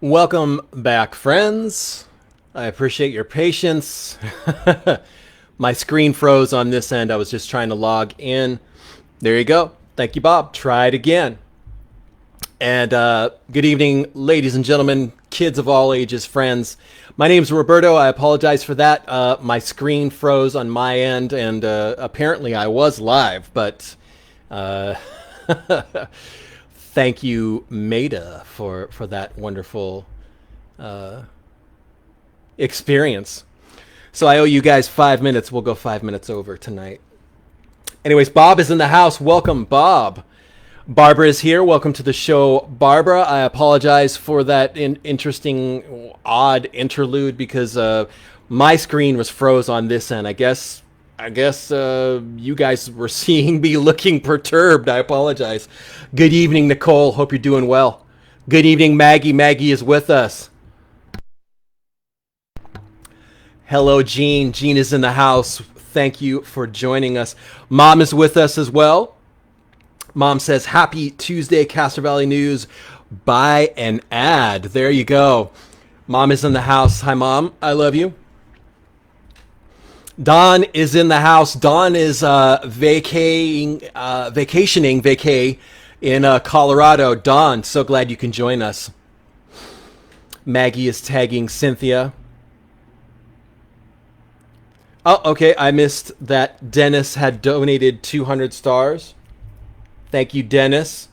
Welcome back, friends. I appreciate your patience. My screen froze on this end. I was just trying to log in. There you go. Thank you, Bob. Try it again. And good evening, ladies and gentlemen, kids of all ages, friends. My name is Roberto. I apologize for that. My screen froze on my end, and apparently I was live, but uh, thank you, Maida, for that wonderful experience. So I owe you guys 5 minutes. We'll go 5 minutes over tonight. Anyways, Bob is in the house. Welcome, Bob. Barbara is here. Welcome to the show, Barbara. I apologize for that interesting, odd interlude because my screen was froze on this end. I guess you guys were seeing me looking perturbed. I apologize. Good evening, Nicole. Hope you're doing well. Good evening, Maggie. Maggie is with us. Hello, Jean. Jean is in the house. Thank you for joining us. Mom is with us as well. Mom says, happy Tuesday, Castro Valley News. Buy an ad. There you go. Mom is in the house. Hi, Mom. I love you. Dawn is in the house. Dawn is vacationing in Colorado. Dawn, so glad you can join us. Maggie is tagging Cynthia. Oh, okay. I missed that Dennis had donated 200 stars. Thank you, Dennis.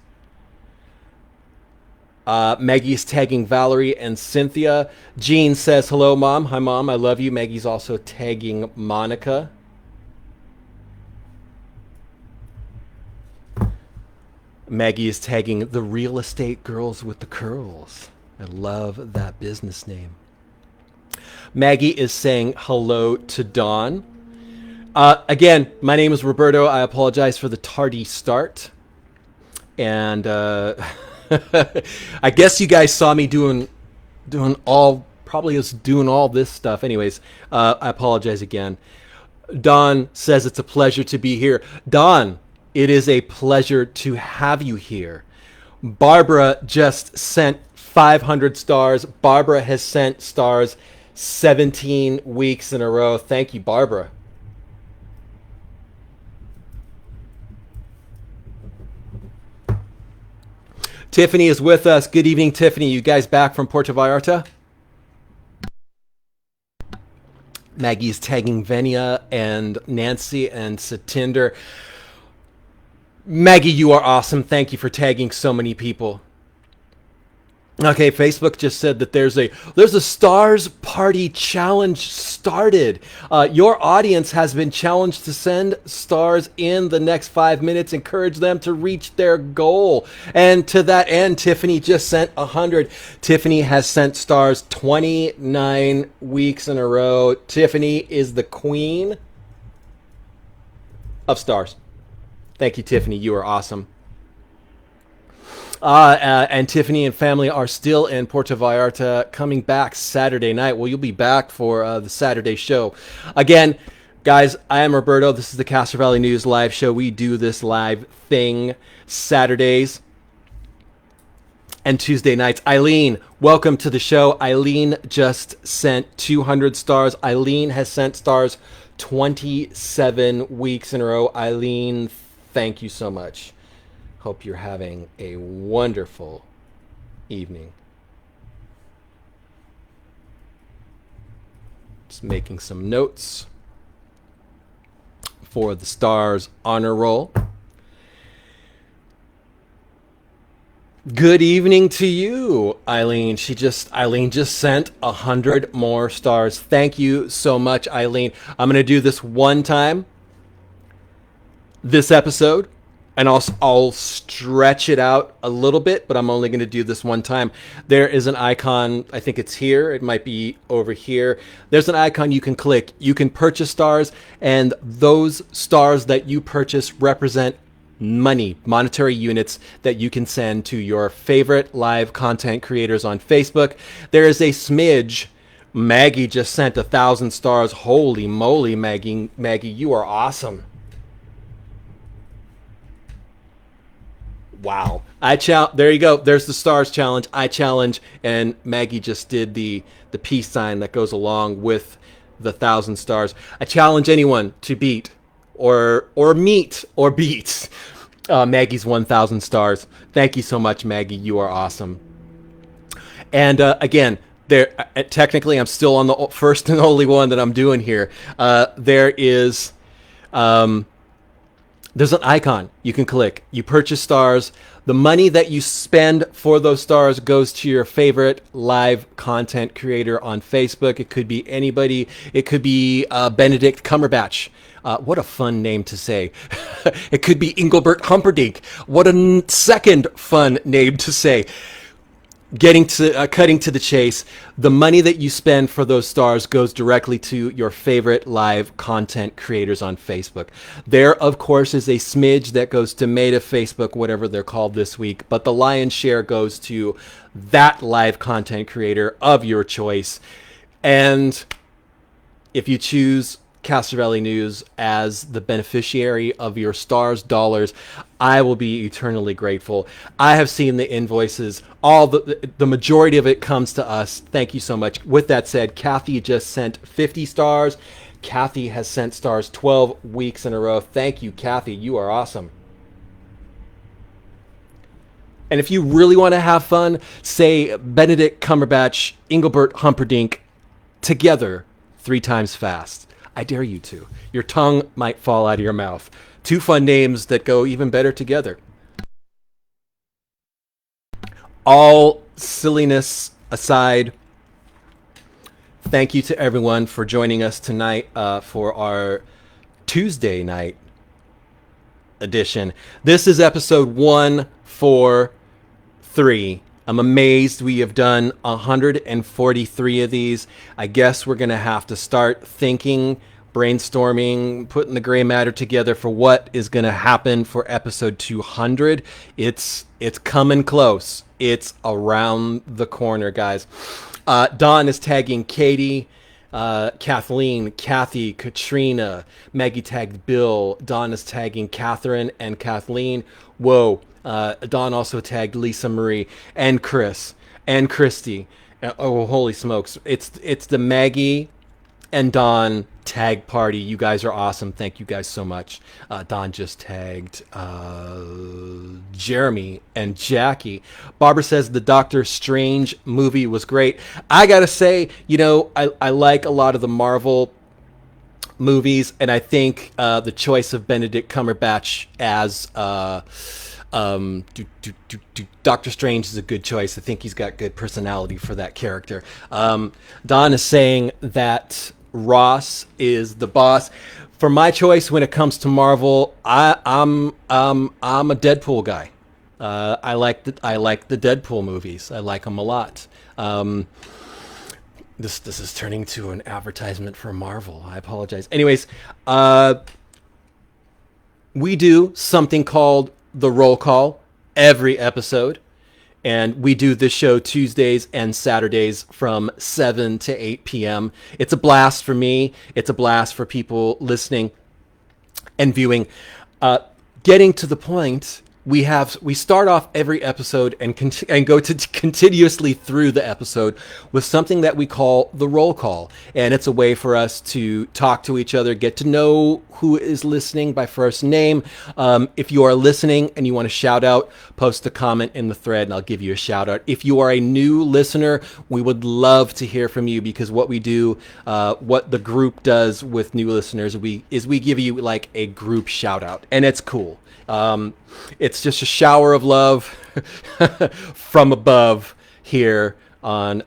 Maggie's tagging Valerie and Cynthia. Jean says, hello, Mom. Hi, Mom. I love you. Maggie's also tagging Monica. Maggie is tagging the Real Estate Girls with the Curls. I love that business name. Maggie is saying hello to Dawn. Again, my name is Roberto. I apologize for the tardy start. And I guess you guys saw me doing all this stuff. Anyways, I apologize again. Dawn says it's a pleasure to be here. Dawn, it is a pleasure to have you here. Barbara just sent 500 stars. Barbara has sent stars 17 weeks in a row. Thank you, Barbara. Tiffany is with us. Good evening, Tiffany. You guys back from Puerto Vallarta? Maggie is tagging Venia and Nancy and Satinder. Maggie, you are awesome. Thank you for tagging so many people. Okay, Facebook just said that there's a stars party challenge started. Your audience has been challenged to send stars in the next 5 minutes. Encourage them to reach their goal. And to that end, Tiffany just sent 100. Tiffany has sent stars 29 weeks in a row. Tiffany is the queen of stars. Thank you, Tiffany. You are awesome. And Tiffany and family are still in Puerto Vallarta, coming back Saturday night. Well, you'll be back for the Saturday show. Again, guys, I am Roberto. This is the Castro Valley News live show. We do this live thing Saturdays and Tuesday nights. Eileen, welcome to the show. Eileen just sent 200 stars. Eileen has sent stars 27 weeks in a row. Eileen, thank you so much. Hope you're having a wonderful evening. Just making some notes for the Stars Honor Roll. Good evening to you, Eileen. Eileen just sent 100 more stars. Thank you so much, Eileen. I'm going to do this one time this episode. And I'll stretch it out a little bit, but I'm only going to do this one time. There is an icon. I think it's here. It might be over here. There's an icon you can click. You can purchase stars, and those stars that you purchase represent monetary units that you can send to your favorite live content creators on Facebook. There is a smidge. Maggie just sent 1,000 stars. Holy moly, Maggie. Maggie, you are awesome. Wow. There you go. There's the stars challenge. I challenge, and Maggie just did the peace sign that goes along with the 1,000 stars. I challenge anyone to beat or meet or beat Maggie's 1,000 stars. Thank you so much, Maggie. You are awesome. And again, there technically I'm still on the first and only one that I'm doing here. There is there's an icon you can click. You purchase stars. The money that you spend for those stars goes to your favorite live content creator on Facebook. It could be anybody. It could be Benedict Cumberbatch. What a fun name to say. It could be Engelbert Humperdinck. What a second fun name to say. Cutting to the chase, the money that you spend for those stars goes directly to your favorite live content creators on Facebook. There, of course, is a smidge that goes to Meta, Facebook, whatever they're called this week, but the lion's share goes to that live content creator of your choice. And if you choose Castro Valley News as the beneficiary of your stars dollars, I will be eternally grateful. I have seen the invoices. All the majority of it comes to us. Thank you so much. With that said, Kathy just sent 50 stars. Kathy has sent stars 12 weeks in a row. Thank you, Kathy. You are awesome. And if you really want to have fun, say Benedict Cumberbatch, Engelbert Humperdinck together 3 times fast. I dare you to. Your tongue might fall out of your mouth. 2 fun names that go even better together. All silliness aside, thank you to everyone for joining us tonight for our Tuesday night edition. This is episode 143. I'm amazed we have done 143 of these. I guess we're going to have to start thinking, brainstorming, putting the gray matter together for what is going to happen for episode 200. It's coming close. It's around the corner, guys. Dawn is tagging Katie, Kathleen, Kathy, Katrina. Maggie tagged Bill. Dawn is tagging Catherine and Kathleen. Whoa. Dawn also tagged Lisa Marie and Chris and Christy. Oh, holy smokes. It's the Maggie and Dawn tag party. You guys are awesome. Thank you guys so much. Dawn just tagged Jeremy and Jackie. Barbara says the Doctor Strange movie was great. I gotta say, I like a lot of the Marvel movies, and I think the choice of Benedict Cumberbatch as Doctor Strange is a good choice. I think he's got good personality for that character. Don is saying that Ross is the boss. For my choice when it comes to Marvel, I'm a Deadpool guy. I like the Deadpool movies. I like them a lot. This is turning to an advertisement for Marvel. I apologize. Anyways, we do something called the roll call every episode, and we do this show Tuesdays and Saturdays from 7 to 8 p.m. It's a blast for me. It's a blast for people listening and viewing. Getting to the point, we start off every episode and go continuously through the episode with something that we call the roll call, and it's a way for us to talk to each other, get to know who is listening by first name. If you are listening and you want to shout out, post a comment in the thread and I'll give you a shout out. If you are a new listener, we would love to hear from you, because what we do, what the group does with new listeners, we give you like a group shout out, and it's cool. It's just a shower of love from above here on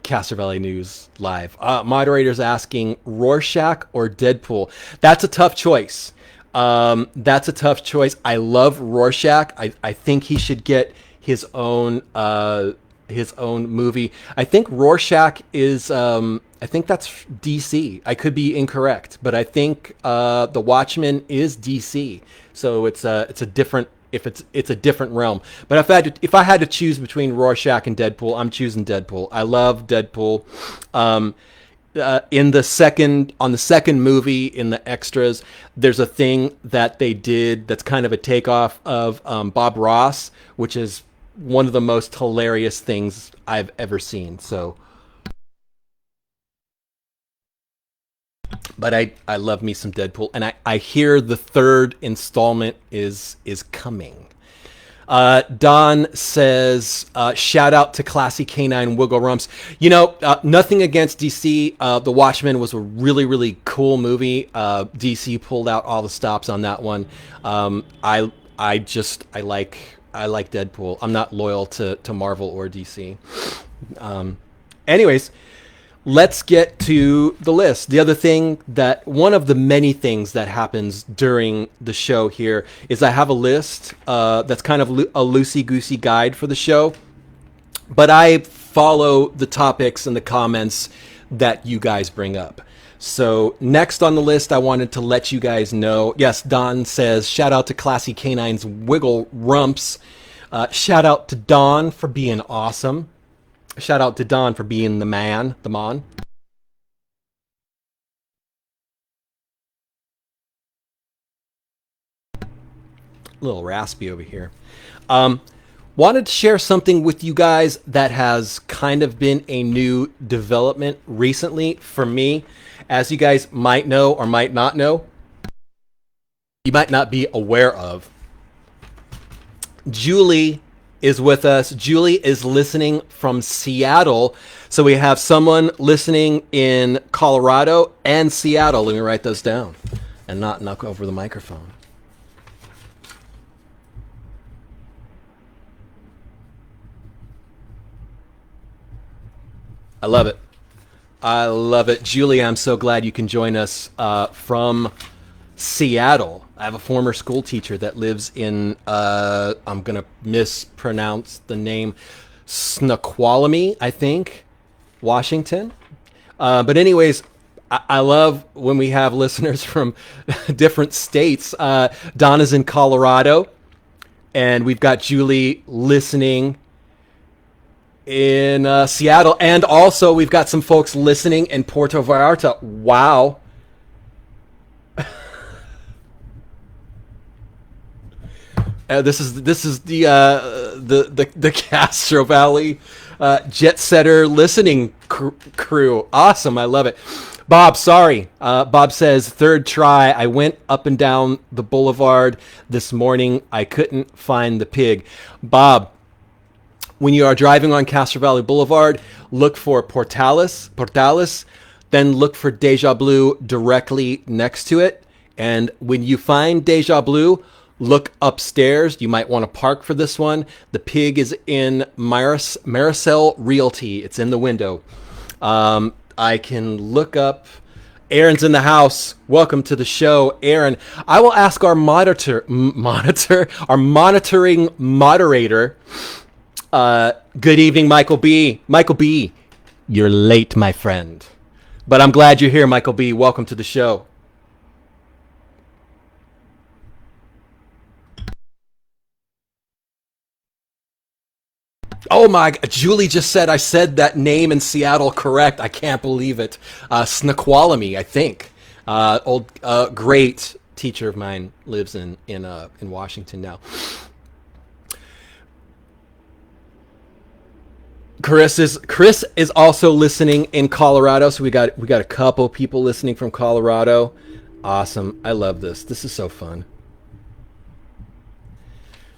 Castro Valley News Live. Moderators asking Rorschach or Deadpool. That's a tough choice. I love Rorschach. I think he should get his own movie. I think Rorschach is I think that's DC. I could be incorrect, but I think The Watchmen is DC. So it's a different realm. But if I had to choose between Rorschach and Deadpool, I'm choosing Deadpool. I love Deadpool. in the second on the second movie in the extras, there's a thing that they did that's kind of a takeoff of Bob Ross, which is one of the most hilarious things I've ever seen. So, but I love me some Deadpool, and I hear the third installment is coming. Don says, shout out to Classy Canine Wiggle Rumps. You know, nothing against DC. The Watchmen was a really, really cool movie. DC pulled out all the stops on that one. I like Deadpool. I'm not loyal to Marvel or DC. Anyways, let's get to the list. The other thing that one of the many things that happens during the show here is I have a list that's kind of a loosey-goosey guide for the show, but I follow the topics and the comments that you guys bring up. So next on the list, I wanted to let you guys know, yes, Don says, shout out to Classy Canine's Wiggle Rumps. Shout out to Don for being awesome. Shout out to Don for being the man, the mon. A little raspy over here. Wanted to share something with you guys that has kind of been a new development recently for me. As you guys might know or might not know, you might not be aware of, Julie is with us. Julie is listening from Seattle. So we have someone listening in Colorado and Seattle. Let me write those down and not knock over the microphone. I love it. I love it. Julie, I'm so glad you can join us from Seattle. I have a former school teacher that lives in, I'm going to mispronounce the name, Snoqualmie, I think, Washington. But anyways, I love when we have listeners from different states. Donna's in Colorado, and we've got Julie listening in Seattle. And also we've got some folks listening in Puerto Vallarta. Wow. This is the Castro Valley jet setter listening crew. Awesome, I love it. Bob, sorry. Bob says, third try. I went up and down the boulevard this morning. I couldn't find the pig. Bob, when you are driving on Castro Valley Boulevard, look for Portales, then look for Deja Blue directly next to it. And when you find Deja Blue, look upstairs. You might want to park for this one. The pig is in Maricel Realty. It's in the window. I can look up. Aaron's in the house. Welcome to the show, Aaron. I will ask our monitoring moderator. Good evening, Michael B. Michael B, you're late, my friend. But I'm glad you're here, Michael B. Welcome to the show. Oh my, Julie just said I said that name in Seattle correct. I can't believe it. Snoqualmie, I think. Great teacher of mine lives in Washington now. Chris is also listening in Colorado, so we got a couple people listening from Colorado. Awesome. I love this. This is so fun.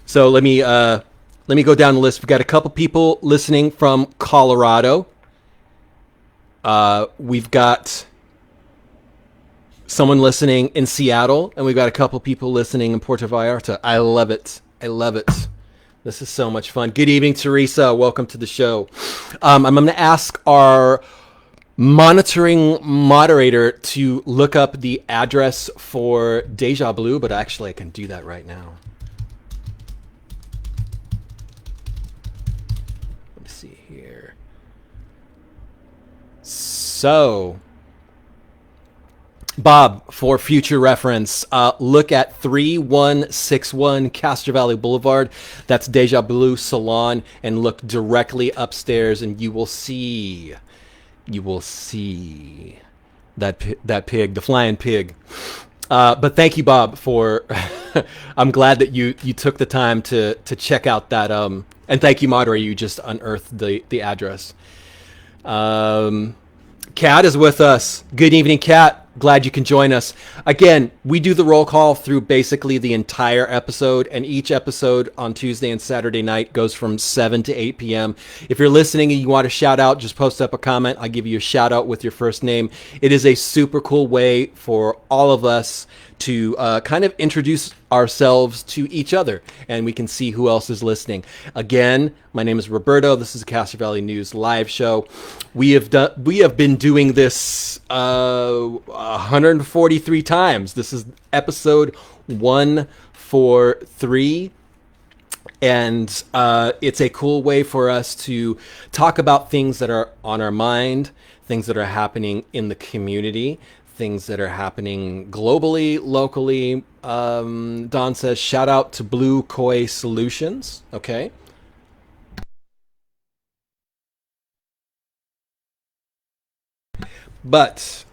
So let me go down the list. We've got a couple people listening from Colorado. We've got someone listening in Seattle, and we've got a couple people listening in Puerto Vallarta. I love it. I love it. This is so much fun. Good evening, Teresa. Welcome to the show. I'm going to ask our monitoring moderator to look up the address for Deja Blue, but actually I can do that right now. Let me see here. So, Bob, for future reference, look at 3161 Castro Valley Boulevard. That's Deja Blue Salon, and look directly upstairs, and you will see you will see that pig, the flying pig. But thank you, Bob, for. I'm glad that you took the time to check out that. And thank you, moderator. You just unearthed the address. Kat is with us. Good evening, Kat. Glad you can join us. Again, we do the roll call through basically the entire episode, and each episode on Tuesday and Saturday night goes from 7 to 8 p.m. If you're listening and you want to shout out, just post up a comment. I'll give you a shout out with your first name. It is a super cool way for all of us to kind of introduce ourselves to each other, and we can see who else is listening. Again, my name is Roberto. This is a Castro Valley News live show. We have been doing this 143 times. This is episode 143. And it's a cool way for us to talk about things that are on our mind, things that are happening in the community, things that are happening globally, locally. Don says, shout out to Blue Koi Solutions. Okay. But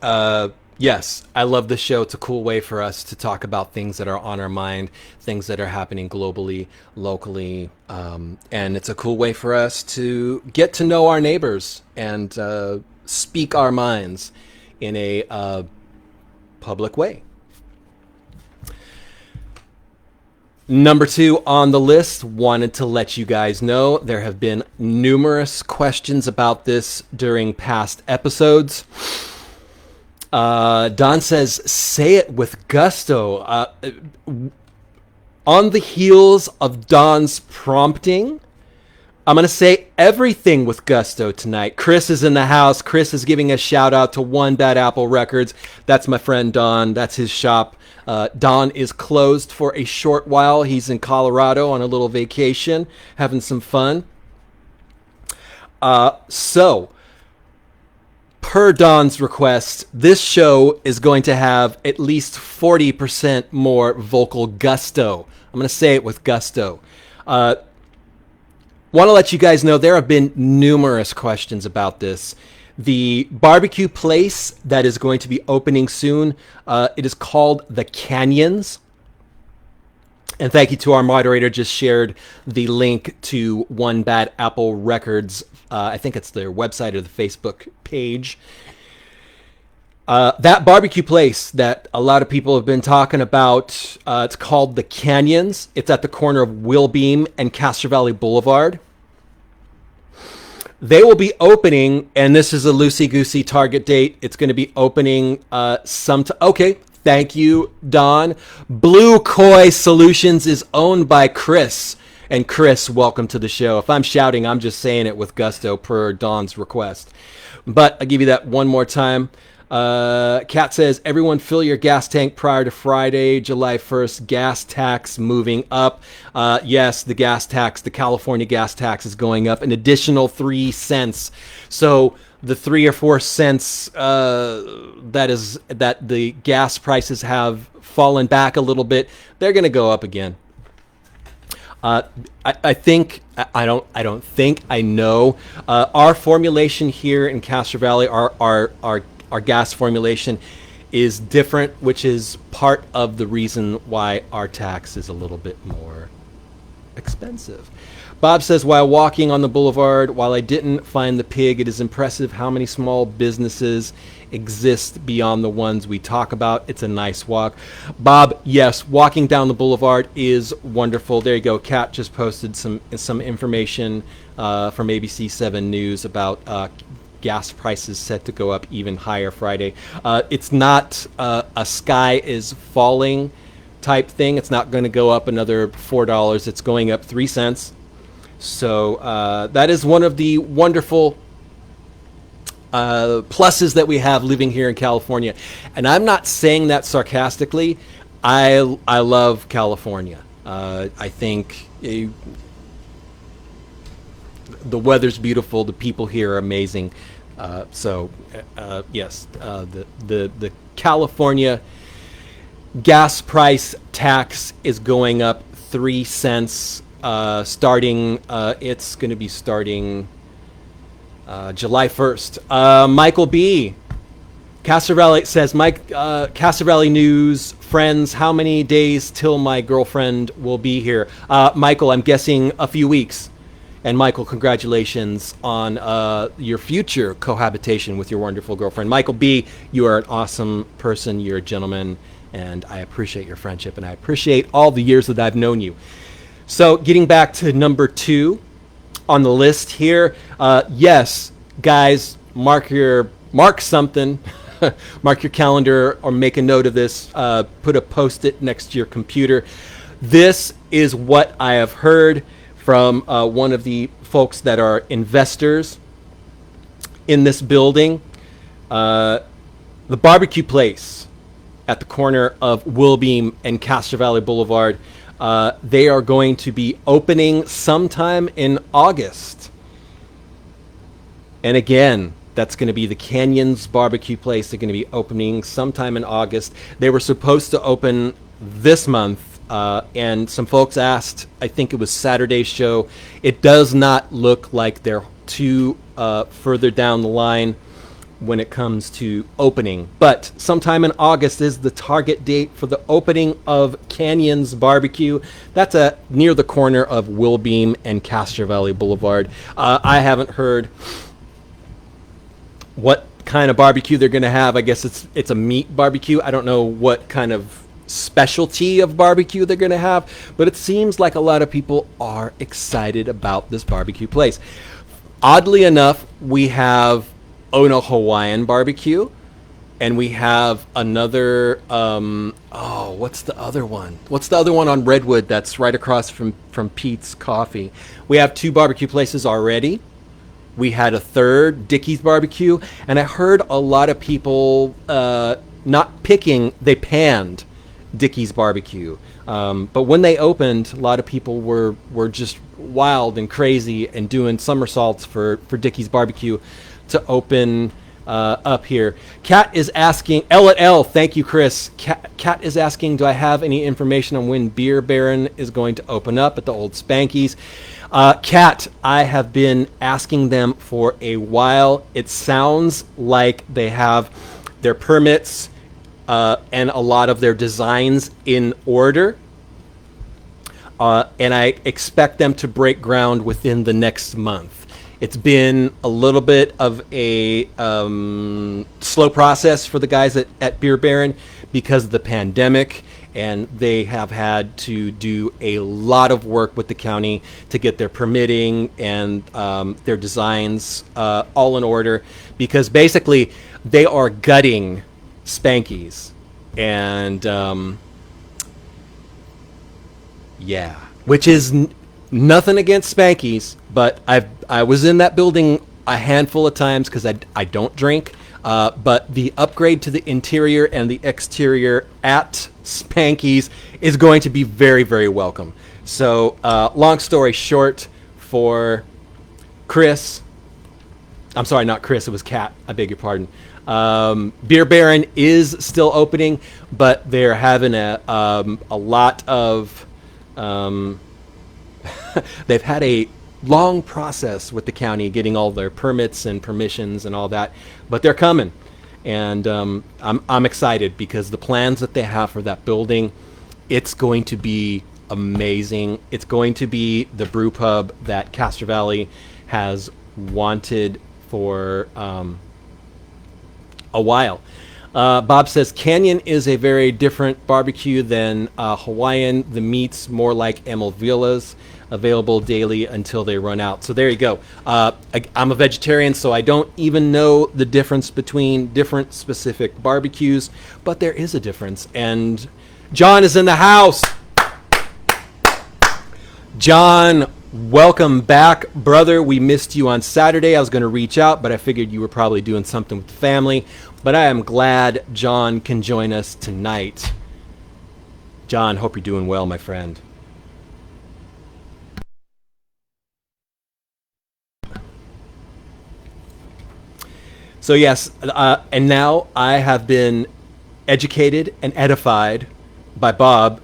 yes, I love this show. It's a cool way for us to talk about things that are on our mind, things that are happening globally, locally. And it's a cool way for us to get to know our neighbors and speak our minds in a public way. Number 2 on the list, wanted to let you guys know there have been numerous questions about this during past episodes. Don says, say it with gusto. On the heels of Don's prompting, I'm going to say everything with gusto tonight. Chris is in the house. Chris is giving a shout out to One Bad Apple Records. That's my friend Don. That's his shop. Don is closed for a short while. He's in Colorado on a little vacation, having some fun. So, per Don's request, this show is going to have at least 40% more vocal gusto. I'm going to say it with gusto. Want to let you guys know there have been numerous questions about this. The barbecue place that is going to be opening soon, it is called the Canyons. And thank you to our moderator, just shared the link to One Bad Apple Records. I think it's their website or the Facebook page. That barbecue place that a lot of people have been talking about, it's called the Canyons. It's at the corner of Willbeam and Castro Valley Boulevard. They will be opening, and this is a loosey-goosey target date. It's going to be opening okay, thank you, Don. Blue Koi Solutions is owned by Chris. And Chris, welcome to the show. If I'm shouting, I'm just saying it with gusto per Don's request. But I'll give you that one more time. Kat says, everyone fill your gas tank prior to Friday, July 1st. Gas tax moving up. Yes, the gas tax, the California gas tax is going up an additional 3 cents. So the 3 or 4 cents that the gas prices have fallen back a little bit, they're going to go up again. I know. Our formulation here in Castro Valley, our gas formulation is different, which is part of the reason why our tax is a little bit more expensive. Bob says, while walking on the boulevard, while I didn't find the pig, it is impressive how many small businesses exist beyond the ones we talk about. It's a nice walk. Bob, yes, walking down the boulevard is wonderful. There you go. Kat just posted some information from ABC7 News about gas prices set to go up even higher Friday. It's not a sky is falling type thing. It's not going to go up another $4. It's going up 3 cents. So that is one of the wonderful pluses that we have living here in California. And I'm not saying that sarcastically. I love California. I think the weather's beautiful. The people here are amazing. Yes, the California gas price tax is going up 3 cents. It's going to be starting July 1st. Michael B. Castro Valley says, Castro Valley News, friends, how many days till my girlfriend will be here? Michael, I'm guessing a few weeks. And Michael, congratulations on your future cohabitation with your wonderful girlfriend. Michael B., you are an awesome person. You're a gentleman, and I appreciate your friendship, and I appreciate all the years that I've known you. So getting back to number 2 on the list here, yes, guys, mark something. Mark your calendar or make a note of this. Put a Post-it next to your computer. This is what I have heard from one of the folks that are investors in this building. The barbecue place at the corner of Wilbeam and Castro Valley Boulevard, they are going to be opening sometime in August. And again, that's going to be the Canyons BBQ place. They're going to be opening sometime in August. They were supposed to open this month, and some folks asked, I think it was Saturday's show. It does not look like they're too further down the line when it comes to opening. But sometime in August is the target date for the opening of Canyons BBQ. That's near the corner of Wilbeam and Castro Valley Boulevard. I haven't heard what kind of barbecue they're going to have. I guess it's a meat barbecue. I don't know what kind of specialty of barbecue they're going to have, but it seems like a lot of people are excited about this barbecue place. Oddly enough, we have Ono Hawaiian barbecue, and we have another what's the other one? What's the other one on Redwood that's right across from Pete's Coffee? We have 2 barbecue places already. We had a third, Dickey's Barbecue, and I heard a lot of people not picking, they panned Dickey's Barbecue. But when they opened, a lot of people were just wild and crazy and doing somersaults for Dickey's Barbecue to open up here. Kat is asking, L, thank you, Chris. Kat is asking, do I have any information on when Beer Baron is going to open up at the old Spanky's? Kat, I have been asking them for a while. It sounds like they have their permits and a lot of their designs in order. And I expect them to break ground within the next month. It's been a little bit of a slow process for the guys at Beer Baron because of the pandemic, and they have had to do a lot of work with the county to get their permitting and their designs all in order, because basically they are gutting Spanky's. And which is nothing against Spanky's, but I was in that building a handful of times because I don't drink. But the upgrade to the interior and the exterior at Spanky's is going to be very, very welcome. So long story short, for Chris, I'm sorry, not Chris, it was Kat, I beg your pardon. Beer Baron is still opening, but they're having a lot of they've had a long process with the county getting all their permits and permissions and all that, but they're coming, and I'm excited because the plans that they have for that building, it's going to be amazing. It's going to be the brew pub that Castro Valley has wanted for a while. Bob says Canyon is a very different barbecue than Hawaiian. The meat's more like Emil Villa's, available daily until they run out. So there you go. I'm a vegetarian, so I don't even know the difference between different specific barbecues, but there is a difference. And John is in the house. John, welcome back, brother. We missed you on Saturday. I was going to reach out, but I figured you were probably doing something with the family. But I am glad John can join us tonight. John, hope you're doing well, my friend. So yes, and now I have been educated and edified by Bob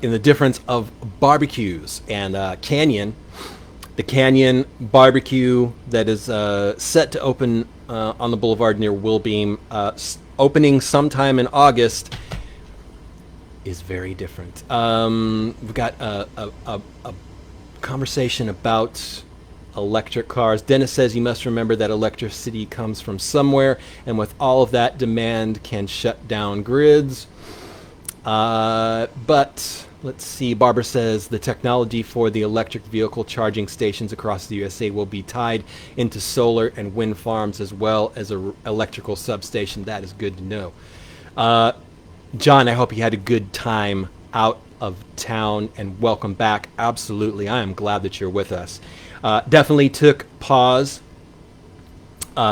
in the difference of barbecues. And Canyon The Canyon BBQ that is set to open on the boulevard near Wilbeam, opening sometime in August, is very different. We've got a conversation about electric cars. Dennis says you must remember that electricity comes from somewhere, and with all of that demand can shut down grids. But let's see. Barbara says the technology for the electric vehicle charging stations across the USA will be tied into solar and wind farms as well as an electrical substation. That is good to know. John, I hope you had a good time out of town, and welcome back. Absolutely. I am glad that you're with us. Definitely took pause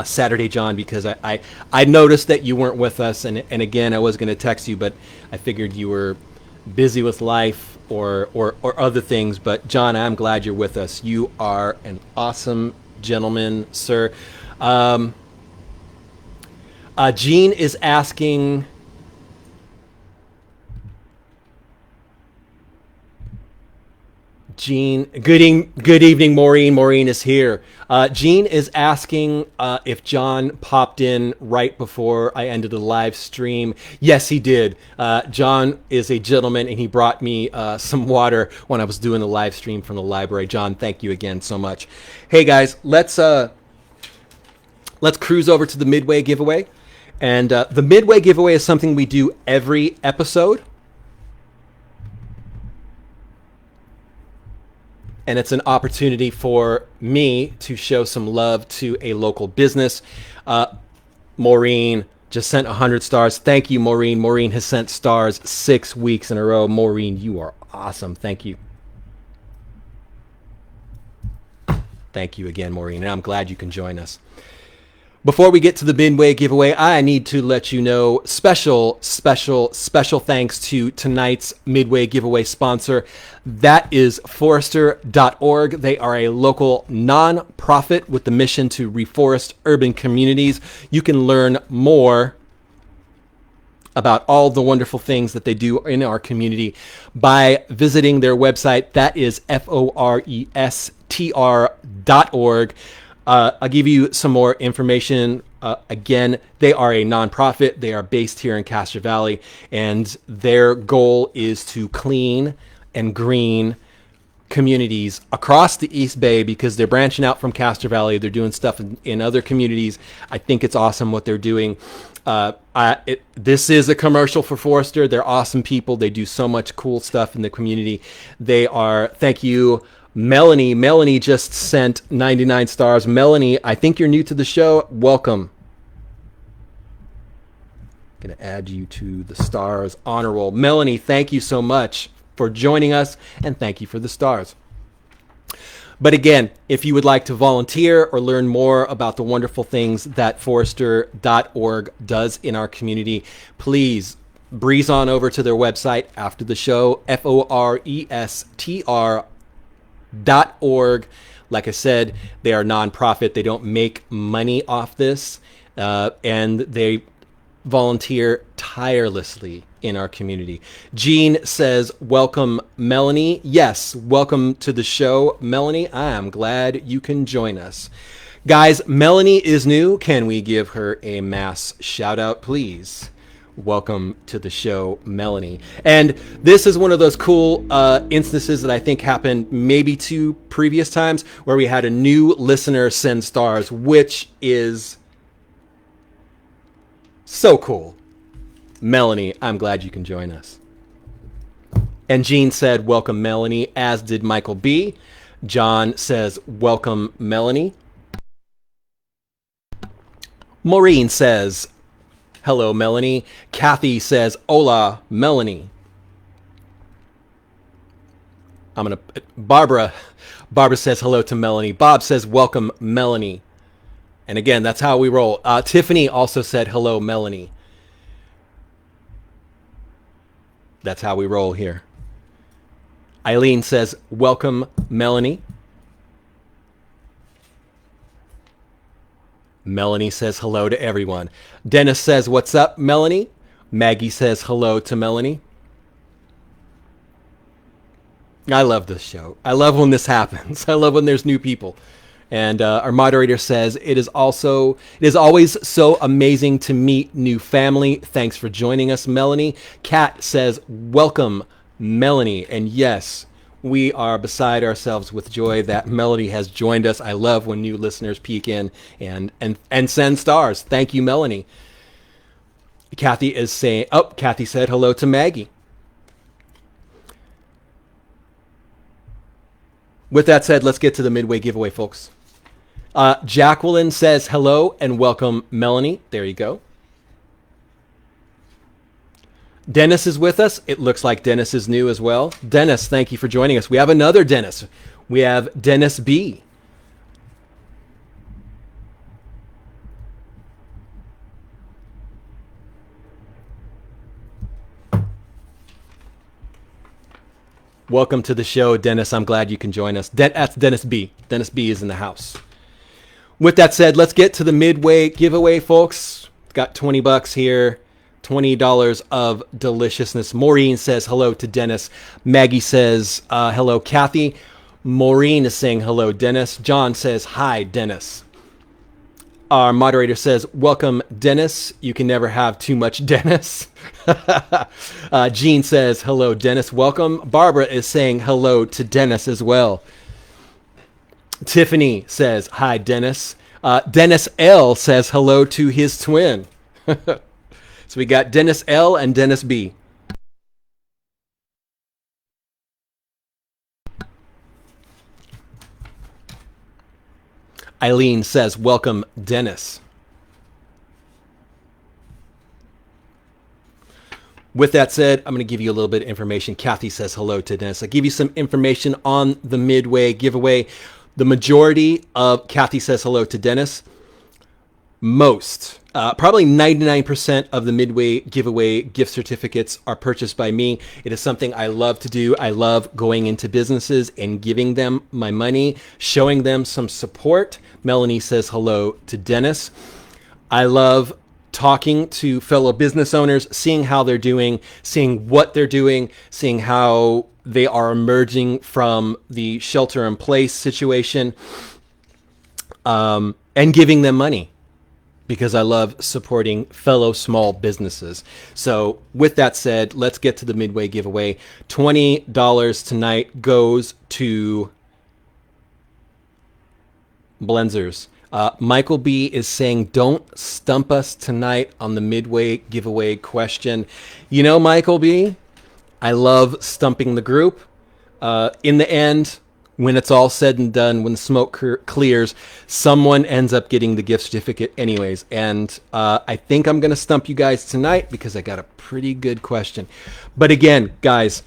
Saturday, John, because I noticed that you weren't with us, and again, I was going to text you, but I figured you were busy with life or other things. But John, I'm glad you're with us. You are an awesome gentleman, sir. Jean is asking, Jean, good evening, Maureen. Maureen is here. Jean is asking if John popped in right before I ended the live stream. Yes, he did. John is a gentleman, and he brought me some water when I was doing the live stream from the library. John, thank you again so much. Hey guys, let's cruise over to the Midway Giveaway. And the Midway Giveaway is something we do every episode. And it's an opportunity for me to show some love to a local business. Maureen just sent 100 stars. Thank you, Maureen. Maureen has sent stars 6 weeks in a row. Maureen, you are awesome. Thank you. Thank you again, Maureen. And I'm glad you can join us. Before we get to the Midway Giveaway, I need to let you know special thanks to tonight's Midway Giveaway sponsor. That is Forester.org. They are a local non-profit with the mission to reforest urban communities. You can learn more about all the wonderful things that they do in our community by visiting their website. That is forestr.org. I'll give you some more information. Again, they are a nonprofit. They are based here in Castro Valley, and their goal is to clean and green communities across the East Bay, because they're branching out from Castro Valley. They're doing stuff in other communities. I think it's awesome what they're doing. This is a commercial for Forester. They're awesome people. They do so much cool stuff in the community. Thank you, Melanie. Melanie just sent 99 stars. Melanie, I think you're new to the show. Welcome. Going to add you to the stars honor roll. Melanie, thank you so much for joining us, and thank you for the stars. But again, if you would like to volunteer or learn more about the wonderful things that Forester.org does in our community, please breeze on over to their website after the show, forestr.org. Like I said, they are nonprofit. They don't make money off this, and they volunteer tirelessly in our community. Jean says, welcome, Melanie. Yes, welcome to the show, Melanie. I am glad you can join us. Guys, Melanie is new. Can we give her a mass shout out, please? Welcome to the show, Melanie. And this is one of those cool instances that I think happened maybe 2 previous times where we had a new listener send stars, which is so cool. Melanie, I'm glad you can join us. And Jean said, welcome, Melanie, as did Michael B. John says, welcome, Melanie. Maureen says, hello, Melanie. Kathy says, hola, Melanie. Barbara says hello to Melanie. Bob says, welcome, Melanie. And again, that's how we roll. Tiffany also said, hello, Melanie. That's how we roll here. Eileen says, welcome, Melanie. Melanie says hello to everyone. Dennis says, what's up, Melanie? Maggie says hello to Melanie. I love this show. I love when this happens. I love when there's new people. And our moderator says, it is always so amazing to meet new family. Thanks for joining us, Melanie. Kat says, welcome, Melanie. And yes, we are beside ourselves with joy that Melanie has joined us. I love when new listeners peek in and send stars. Thank you, Melanie. Kathy said hello to Maggie. With that said, let's get to the Midway giveaway, folks. Jacqueline says hello and welcome, Melanie. There you go. Dennis is with us. It looks like Dennis is new as well. Dennis, thank you for joining us. We have another Dennis. We have Dennis B. Welcome to the show, Dennis. I'm glad you can join us. That's Dennis B. Dennis B is in the house. With that said, let's get to the Midway giveaway, folks. Got $20 here, $20 of deliciousness. Maureen says hello to Dennis. Maggie says hello, Kathy. Maureen is saying hello, Dennis. John says hi, Dennis. Our moderator says, welcome, Dennis. You can never have too much Dennis. Jean says, hello, Dennis. Welcome. Barbara is saying hello to Dennis as well. Tiffany says, hi, Dennis. Dennis L says hello to his twin. So we got Dennis L and Dennis B. Eileen says, welcome, Dennis. With that said, I'm going to give you a little bit of information. Kathy says hello to Dennis. I'll give you some information on the Midway giveaway. The majority of Kathy says hello to Dennis. Probably 99% of the Midway giveaway gift certificates are purchased by me. It is something I love to do. I love going into businesses and giving them my money, showing them some support. Melanie says hello to Dennis. I love talking to fellow business owners, seeing how they're doing, seeing what they're doing, seeing how they are emerging from the shelter-in-place situation, and giving them money, because I love supporting fellow small businesses. So with that said, let's get to the Midway giveaway. $20 tonight goes to Blenzers. Michael B is saying, don't stump us tonight on the Midway giveaway question. You know, Michael B, I love stumping the group. In the end, when it's all said and done, when the smoke clears, someone ends up getting the gift certificate anyways. And I think I'm going to stump you guys tonight because I got a pretty good question. But again, guys,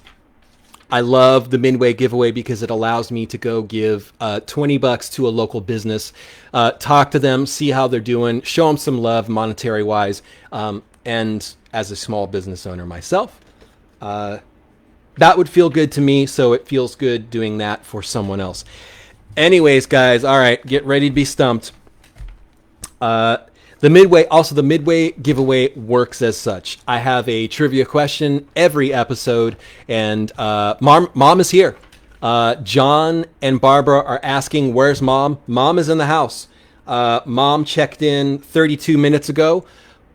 I love the Midway giveaway because it allows me to go give $20 to a local business, talk to them, see how they're doing, show them some love monetary wise. And as a small business owner myself, that would feel good to me. So it feels good doing that for someone else. Anyways, guys, all right, get ready to be stumped. The Midway giveaway works as such. I have a trivia question every episode, and Mom is here. John and Barbara are asking, where's Mom? Mom is in the house. Mom checked in 32 minutes ago.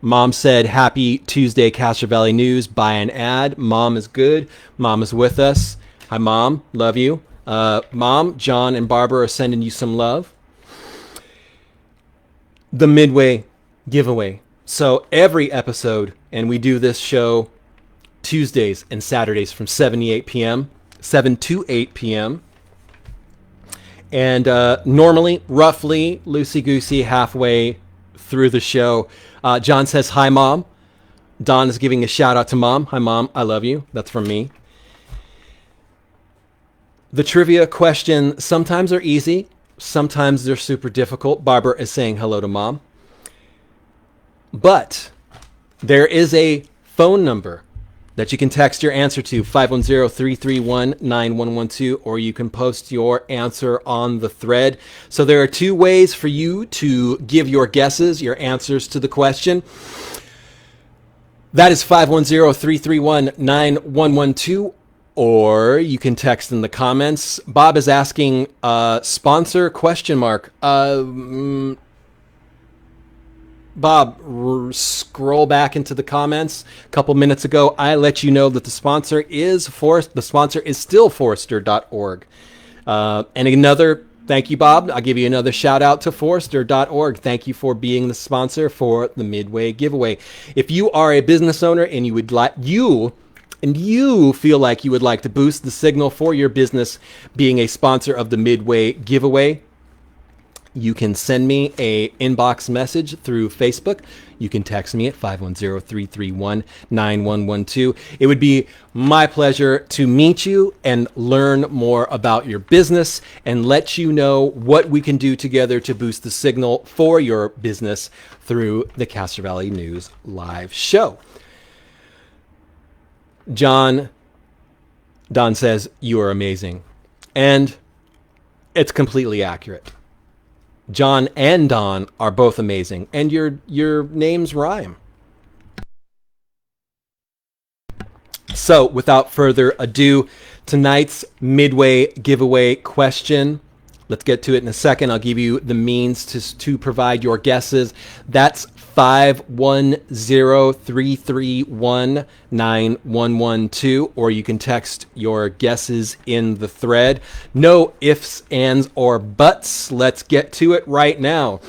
Mom said, happy Tuesday, Castro Valley News. Buy an ad. Mom is good. Mom is with us. Hi, Mom. Love you. Mom, John, and Barbara are sending you some love. The Midway giveaway. So every episode, and we do this show Tuesdays and Saturdays from 7 to 8 p.m. And normally, roughly, loosey-goosey, halfway through the show, John says, hi, Mom. Don is giving a shout out to Mom. Hi, Mom. I love you. That's from me. The trivia question sometimes are easy. Sometimes they're super difficult. Barbara is saying hello to Mom. But there is a phone number that you can text your answer to, 510-331-9112, or you can post your answer on the thread. So there are two ways for you to give your guesses, your answers to the question. That is 510-331-9112, Or you can text in the comments. Bob is asking, sponsor question mark. Bob, scroll back into the comments. A couple minutes ago, I let you know that the sponsor is still Forrester.org. And another thank you, Bob. I'll give you another shout out to Forrester.org. Thank you for being the sponsor for the Midway Giveaway. If you are a business owner and you feel like you would like to boost the signal for your business being a sponsor of the Midway Giveaway, you can send me a inbox message through Facebook. You can text me at 510-331-9112. It would be my pleasure to meet you and learn more about your business and let you know what we can do together to boost the signal for your business through the Castro Valley News live show. Don says, you are amazing. And it's completely accurate. John and Don are both amazing, and your names rhyme. So, without further ado, tonight's Midway Giveaway question. Let's get to it in a second. I'll give you the means to provide your guesses. That's 510-331-9112, or you can text your guesses in the thread. No ifs, ands, or buts. Let's get to it right now.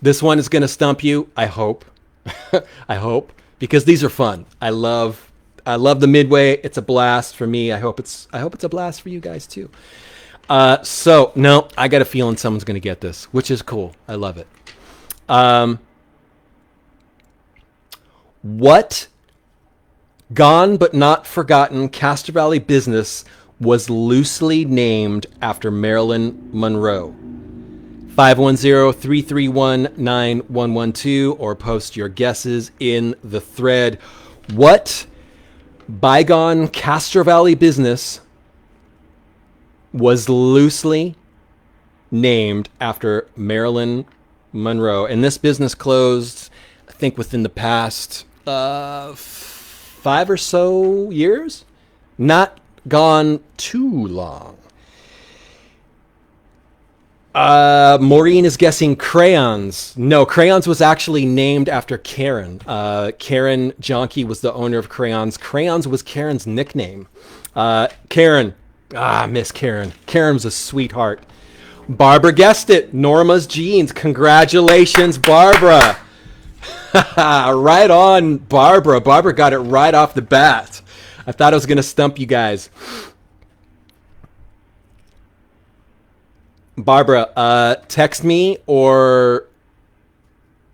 This one is going to stump you, I hope. I hope, because these are fun. I love the Midway. It's a blast for me. I hope it's a blast for you guys too. So no, I got a feeling someone's going to get this, which is cool. I love it. What gone but not forgotten Castro Valley business was loosely named after Marylin Monroe? 510-331-9112, or post your guesses in the thread. What bygone Castro Valley business was loosely named after Marylin Monroe? And this business closed, I think, within the past 5 or so years. Not gone too long. Maureen is guessing Crayons. No, Crayons was actually named after Karen. Karen Jonke was the owner of Crayons. Crayons was Karen's nickname. Karen. Miss Karen. Karen's a sweetheart. Barbara guessed it. Norma's Jeans. Congratulations, Barbara. Right on, Barbara. Barbara got it right off the bat. I thought I was going to stump you guys. Barbara, text me or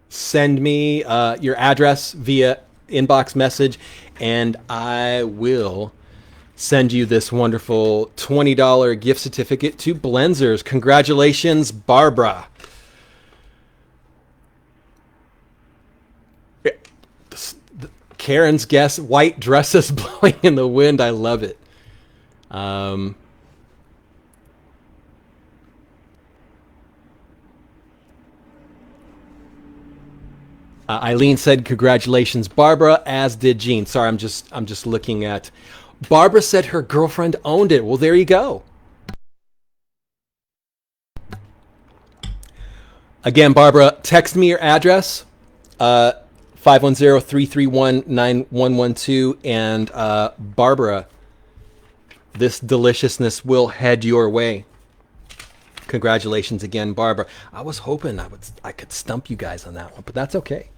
send me your address via inbox message, and I will send you this wonderful $20 gift certificate to Blenzers. Congratulations, Barbara. Karen's guess, white dresses blowing in the wind. I love it. Eileen said, congratulations, Barbara, as did Jean. Sorry, I'm just looking at. Barbara said her girlfriend owned it. Well, there you go. Again, Barbara, text me your address, 510-331-9112, and Barbara, this deliciousness will head your way. Congratulations again, Barbara. I was hoping I could stump you guys on that one, but that's okay.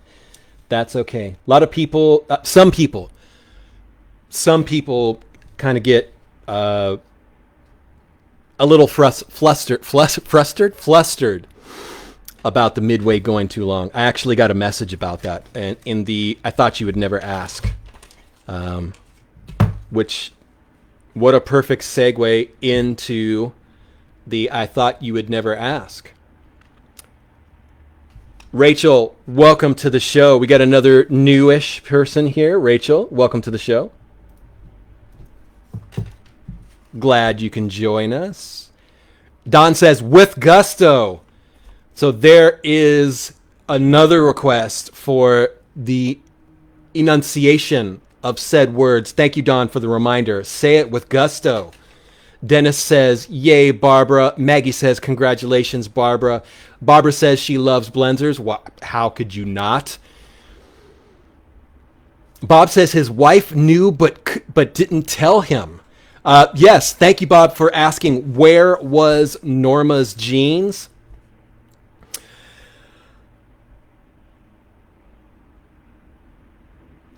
That's okay. A lot of people, some people kind of get a little flustered about the Midway going too long. I actually got a message about that, and I thought you would never ask, which, what a perfect segue into the I thought you would never ask. Rachel, welcome to the show. We got another newish person here. Rachel, welcome to the show. Glad you can join us. Don says, with gusto. So there is another request for the enunciation of said words. Thank you, Don, for the reminder. Say it with gusto. Dennis says, yay, Barbara. Maggie says, congratulations, Barbara. Barbara says she loves blenders. How could you not? Bob says his wife knew but didn't tell him. Yes, thank you, Bob, for asking. Where was Norma's jeans?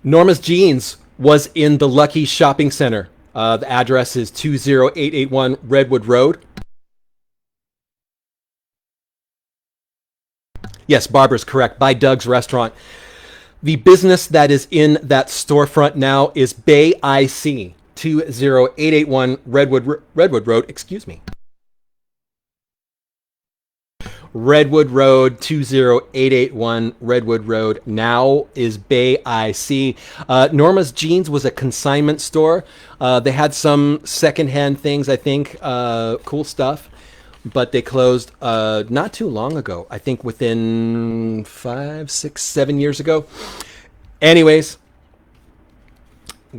Norma's jeans was in the Lucky Shopping Center. The address is 20881 Redwood Road. Yes, Barbara's correct. By Doug's Restaurant. The business that is in that storefront now is Bay IC, 20881 Redwood Road. Excuse me. Redwood Road, 20881 Redwood Road now is Bay IC. Norma's Jeans was a consignment store. They had some secondhand things, I think, cool stuff, but they closed not too long ago. I think within 5, 6, 7 years ago. Anyways,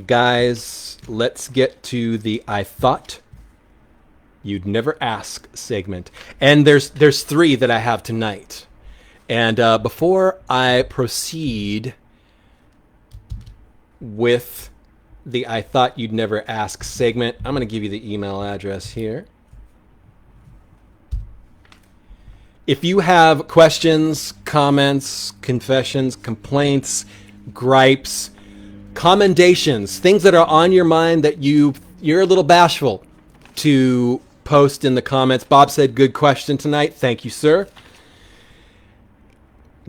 guys, let's get to the I Thought You'd Never Ask segment. And there's 3 that I have tonight. And before I proceed with the I Thought You'd Never Ask segment, I'm going to give you the email address here. If you have questions, comments, confessions, complaints, gripes, commendations, things that are on your mind that you're a little bashful to post in the comments. Bob said, good question tonight. Thank you, sir.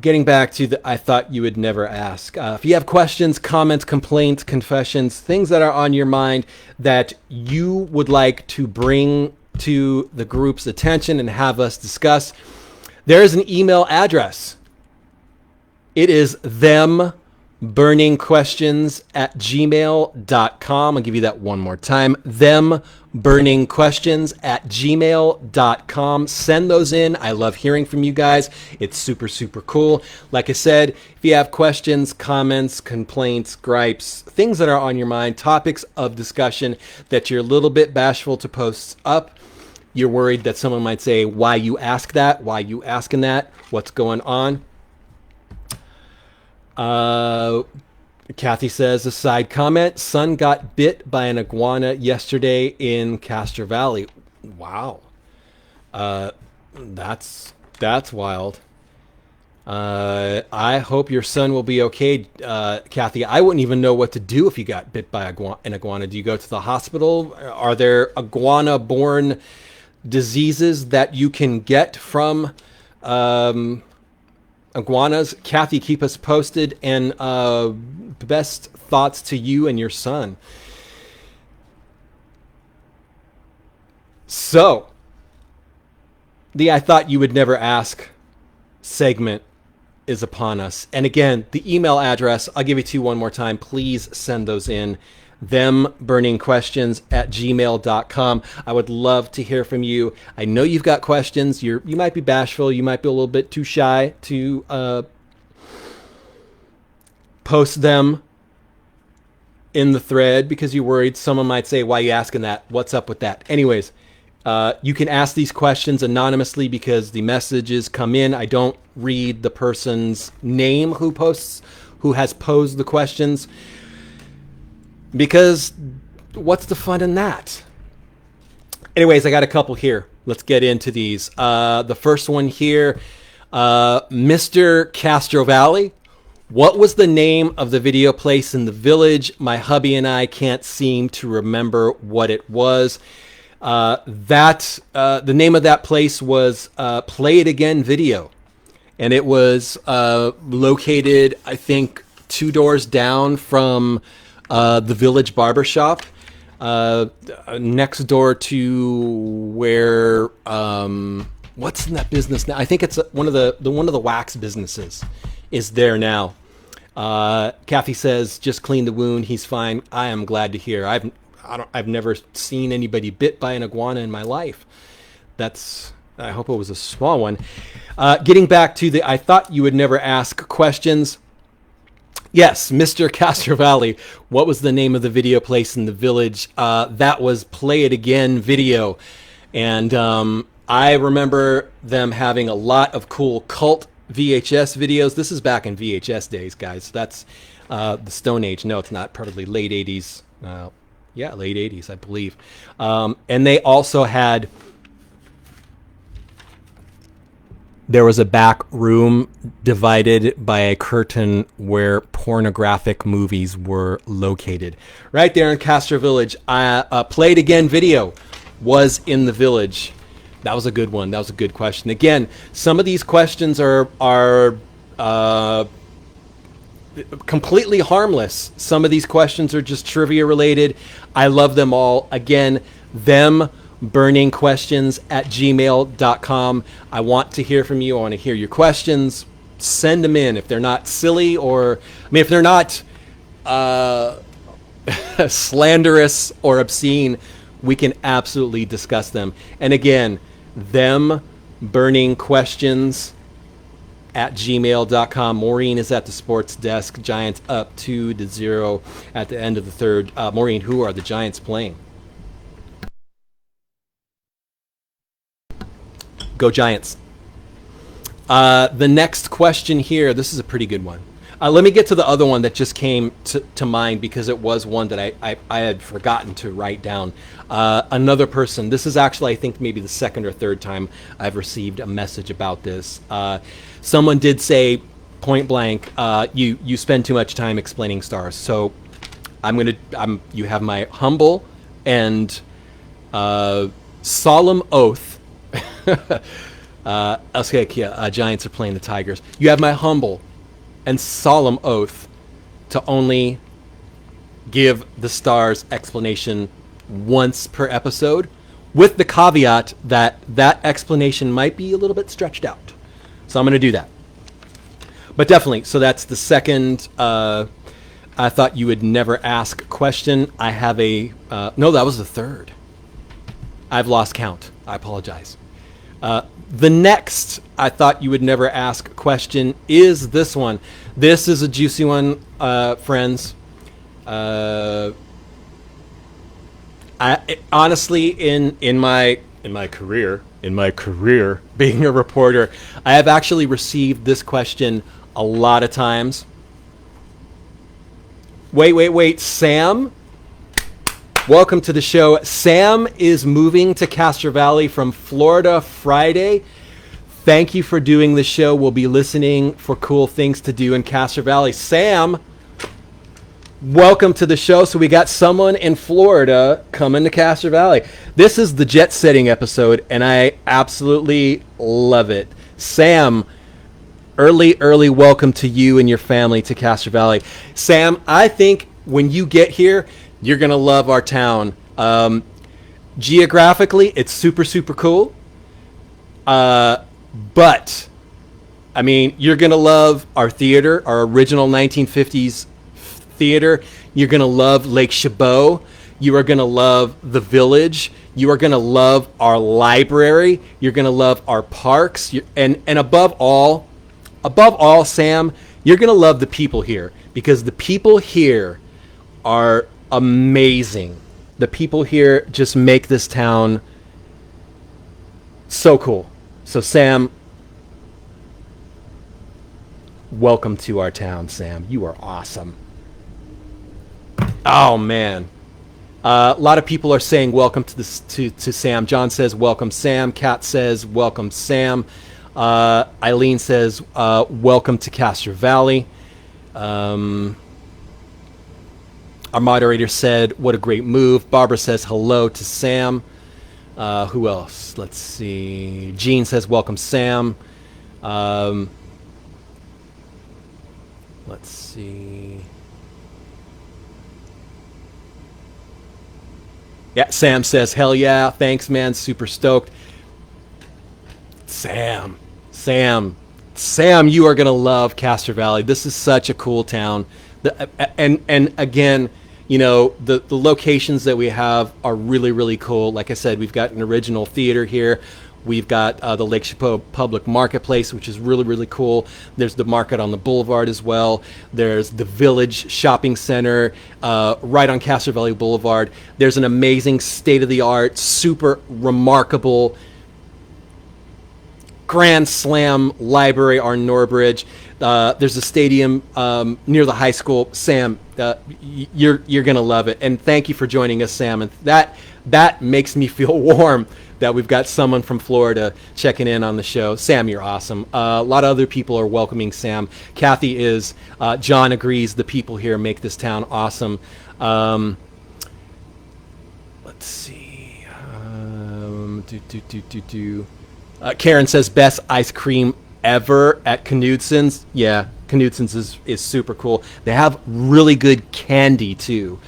Getting back to the I Thought You Would Never Ask. If you have questions, comments, complaints, confessions, things that are on your mind that you would like to bring to the group's attention and have us discuss, there is an email address. It is themburningquestions@gmail.com. I'll give you that one more time. themburningquestions@gmail.com. Send those in. I love hearing from you guys. It's super, super cool. Like I said, if you have questions, comments, complaints, gripes, things that are on your mind, topics of discussion that you're a little bit bashful to post up, you're worried that someone might say, why you ask that? Why you asking that? What's going on? Kathy says, a side comment, son got bit by an iguana yesterday in Castro Valley. Wow. That's wild. I hope your son will be okay, Kathy. I wouldn't even know what to do if you got bit by an iguana. Do you go to the hospital? Are there iguana-borne diseases that you can get from iguanas? Kathy, keep us posted, and best thoughts to you and your son. So, the I Thought You Would Never Ask segment is upon us. And again, the email address, I'll give it to you one more time. Please send those in. themburningquestions@gmail.com. I would love to hear from you. I know you've got questions. You might be bashful. You might be a little bit too shy to post them in the thread because you're worried someone might say, why are you asking that? What's up with that? Anyways, you can ask these questions anonymously because the messages come in. I don't read the person's name who has posed the questions, because what's the fun in that? Anyways, I got a couple here. Let's get into these. The first one here, Mr. Castro Valley. What was the name of the video place in the village? My hubby and I can't seem to remember what it was. The name of that place was Play It Again Video. And it was located, I think, 2 doors down from the Village Barbershop, next door to where what's in that business now? I think it's one of the wax businesses is there now. Kathy says, just clean the wound. He's fine. I am glad to hear. I've never seen anybody bit by an iguana in my life. I hope it was a small one. Getting back to the I Thought You Would Never Ask questions. Yes, Mr. Castro Valley. What was the name of the video place in the village? That was Play It Again Video. And I remember them having a lot of cool cult VHS videos. This is back in VHS days, guys. That's the Stone Age. No, it's not. Probably late 80s. Yeah, late 80s, I believe. And they also had... There was a back room divided by a curtain where pornographic movies were located. Right there in Castro Village. Play It Again Video was in the village. That was a good one. That was a good question. Again, some of these questions are completely harmless. Some of these questions are just trivia related. I love them all. Again, burningquestions@gmail.com. I want to hear from you. I want to hear your questions. Send them in. If they're not silly if they're not slanderous or obscene, we can absolutely discuss them. And again, burningquestions@gmail.com. Maureen is at the sports desk. Giants up 2-0 at the end of the third. Maureen, who are the Giants playing? Go Giants. The next question here, this is a pretty good one. Let me get to the other one that just came to mind because it was one that I had forgotten to write down. Another person, this is actually, I think, maybe the second or third time I've received a message about this. Someone did say, point blank, you spend too much time explaining stars. So you have my humble and solemn oath. Giants are playing the Tigers. You have my humble and solemn oath to only give the stars explanation once per episode, with the caveat that that explanation might be a little bit stretched out. So I'm going to do that. But definitely, so that's the second I thought you would never ask question. I have no, that was the third. I've lost count. I apologize. The next I thought you would never ask question is this one. This is a juicy one, friends. Honestly, in my career being a reporter, I have actually received this question a lot of times. Wait, Sam? Welcome to the show. Sam is moving to Castro Valley from Florida Friday. Thank you for doing the show. We'll be listening for cool things to do in Castro Valley. Sam, welcome to the show. So we got someone in Florida coming to Castro Valley. This is the jet setting episode, and I absolutely love it. Sam, early welcome to you and your family to Castro Valley. Sam, I think when you get here, you're going to love our town. Geographically, it's super cool. But, I mean, you're going to love our theater, our original 1950s theater. You're going to love Lake Chabot. You are going to love the village. You are going to love our library. You're going to love our parks. And above all, Sam, you're going to love the people here, because the people here are amazing. The people here just make this town so cool. So Sam, welcome to our town, Sam. You are awesome. Oh man. A lot of people are saying welcome to Sam. John says welcome Sam. Kat says welcome Sam. Eileen says welcome to Castro Valley. Our moderator said, what a great move. Barbara says hello to Sam. Who else? Let's see. Jean says, welcome, Sam. Let's see. Yeah, Sam says, hell yeah. Thanks, man. Super stoked. Sam, you are going to love Castro Valley. This is such a cool town. And again, you know, the locations that we have are really cool. Like I said, we've got an original theater here. We've got the Lake Chapeau Public Marketplace, which is really, really cool. There's the market on the boulevard as well. There's the Village Shopping Center right on Castro Valley Boulevard. There's an amazing state-of-the-art, super remarkable Grand Slam library on Norbridge. There's a stadium near the high school. Sam, you're gonna love it, and thank you for joining us, Sam. And that makes me feel warm that we've got someone from Florida checking in on the show. Sam, you're awesome. A lot of other people are welcoming Sam. Kathy is. John agrees. The people here make this town awesome. Let's see. Karen says best ice cream ever at Knudson's. Yeah, Knudson's is super cool. They have really good candy too.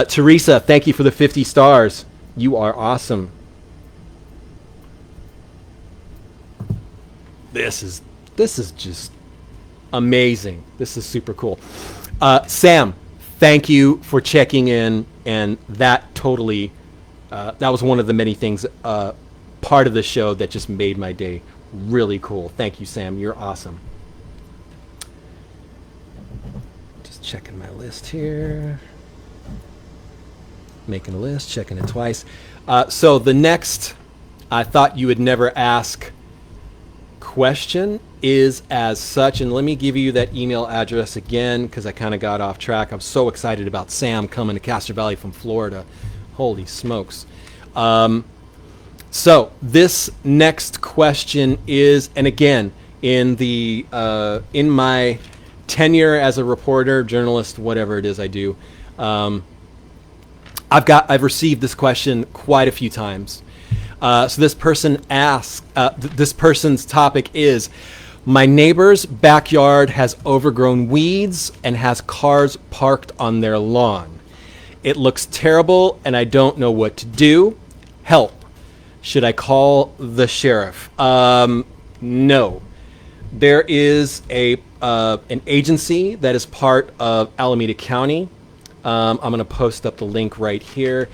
Teresa, thank you for the 50 stars. You are awesome. This is just amazing. This is super cool. Sam, thank you for checking in, and that totally that was one of the many things part of the show that just made my day really cool. Thank you, Sam. You're awesome. Just checking my list here. Making a list, checking it twice. So the next I thought you would never ask question is as such, and let me give you that email address again because I kind of got off track. I'm so excited about Sam coming to Castro Valley from Florida. Holy smokes. So this next question is, and again, in the in my tenure as a reporter, journalist, whatever it is I do, I've received this question quite a few times. So this person asks, this person's topic is, my neighbor's backyard has overgrown weeds and has cars parked on their lawn. It looks terrible and I don't know what to do. Help. Should I call the sheriff? No. There is an agency that is part of Alameda County. I'm going to post up the link right here.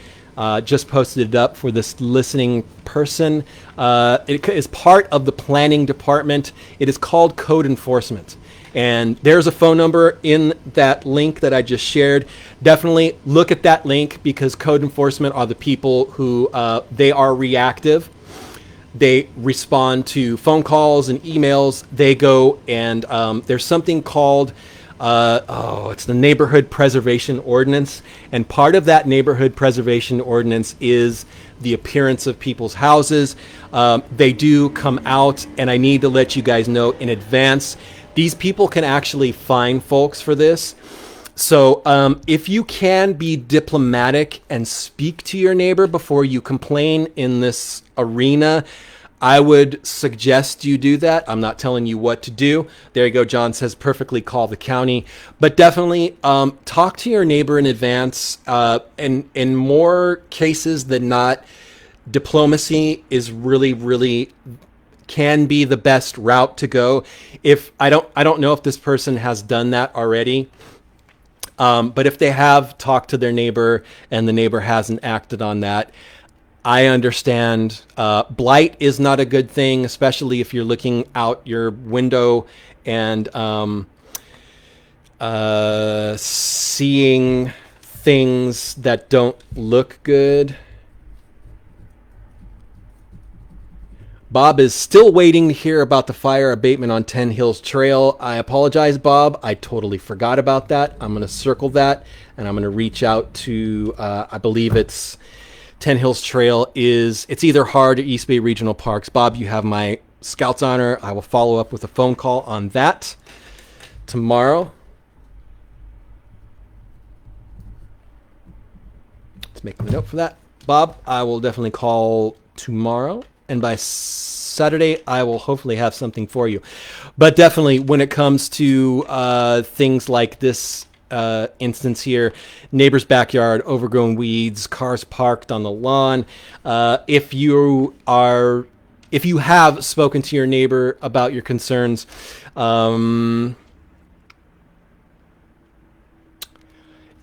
Just posted it up for this listening person. It is part of the planning department. It is called Code Enforcement. And there's a phone number in that link that I just shared. Definitely look at that link because Code Enforcement are the people who they are reactive. They respond to phone calls and emails. They go and there's something called it's the Neighborhood Preservation Ordinance, and part of that Neighborhood Preservation Ordinance is the appearance of people's houses. They do come out, and I need to let you guys know in advance, these people can actually fine folks for this. So if you can be diplomatic and speak to your neighbor before you complain in this arena, I would suggest you do that. I'm not telling you what to do. There you go. John says perfectly call the county. But definitely talk to your neighbor in advance. And in more cases than not, diplomacy is really, really can be the best route to go. If I don't know if this person has done that already. But if they have talked to their neighbor and the neighbor hasn't acted on that, I understand. Blight is not a good thing, especially if you're looking out your window and seeing things that don't look good. Bob is still waiting to hear about the fire abatement on 10 Hills Trail. I apologize, Bob. I totally forgot about that. I'm going to circle that, and I'm going to reach out to, I believe it's 10 Hills Trail it's either Hard or East Bay Regional Parks. Bob, you have my Scout's honor. I will follow up with a phone call on that tomorrow. Let's make a note for that. Bob, I will definitely call tomorrow. And by Saturday, I will hopefully have something for you. But definitely when it comes to things like this instance here, neighbor's backyard, overgrown weeds, cars parked on the lawn. If you have spoken to your neighbor about your concerns,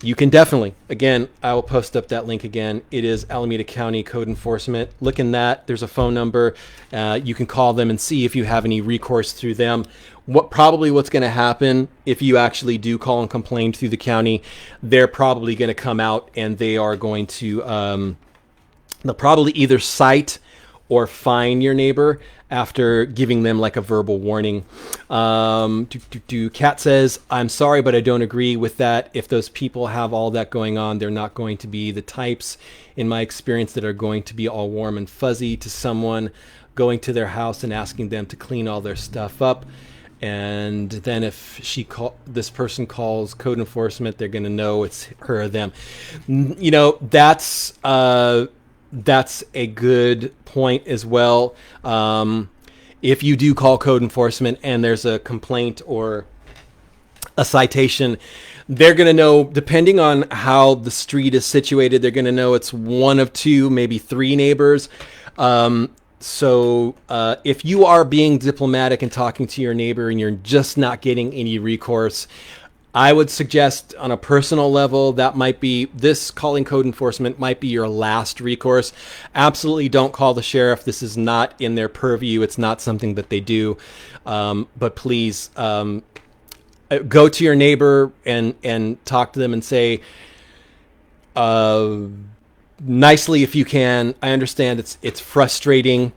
You can definitely, again, I will post up that link again. It is Alameda County Code Enforcement. Look in that. There's a phone number. You can call them and see if you have any recourse through them. What's going to happen if you actually do call and complain through the county, they're probably going to come out and they are going to, they'll probably either cite or fine your neighbor after giving them like a verbal warning. Kat says, I'm sorry, but I don't agree with that. If those people have all that going on, they're not going to be the types, in my experience, that are going to be all warm and fuzzy to someone going to their house and asking them to clean all their stuff up. And then if this person calls code enforcement, they're going to know it's her or them. You know, that's a good point as well. If you do call code enforcement and there's a complaint or a citation, they're going to know, depending on how the street is situated, they're going to know it's one of two, maybe three neighbors. So if you are being diplomatic and talking to your neighbor and you're just not getting any recourse, I would suggest on a personal level, that might be, this calling code enforcement might be your last recourse. Absolutely don't call the sheriff. This is not in their purview. It's not something that they do. But please go to your neighbor and talk to them and say, nicely if you can, I understand it's frustrating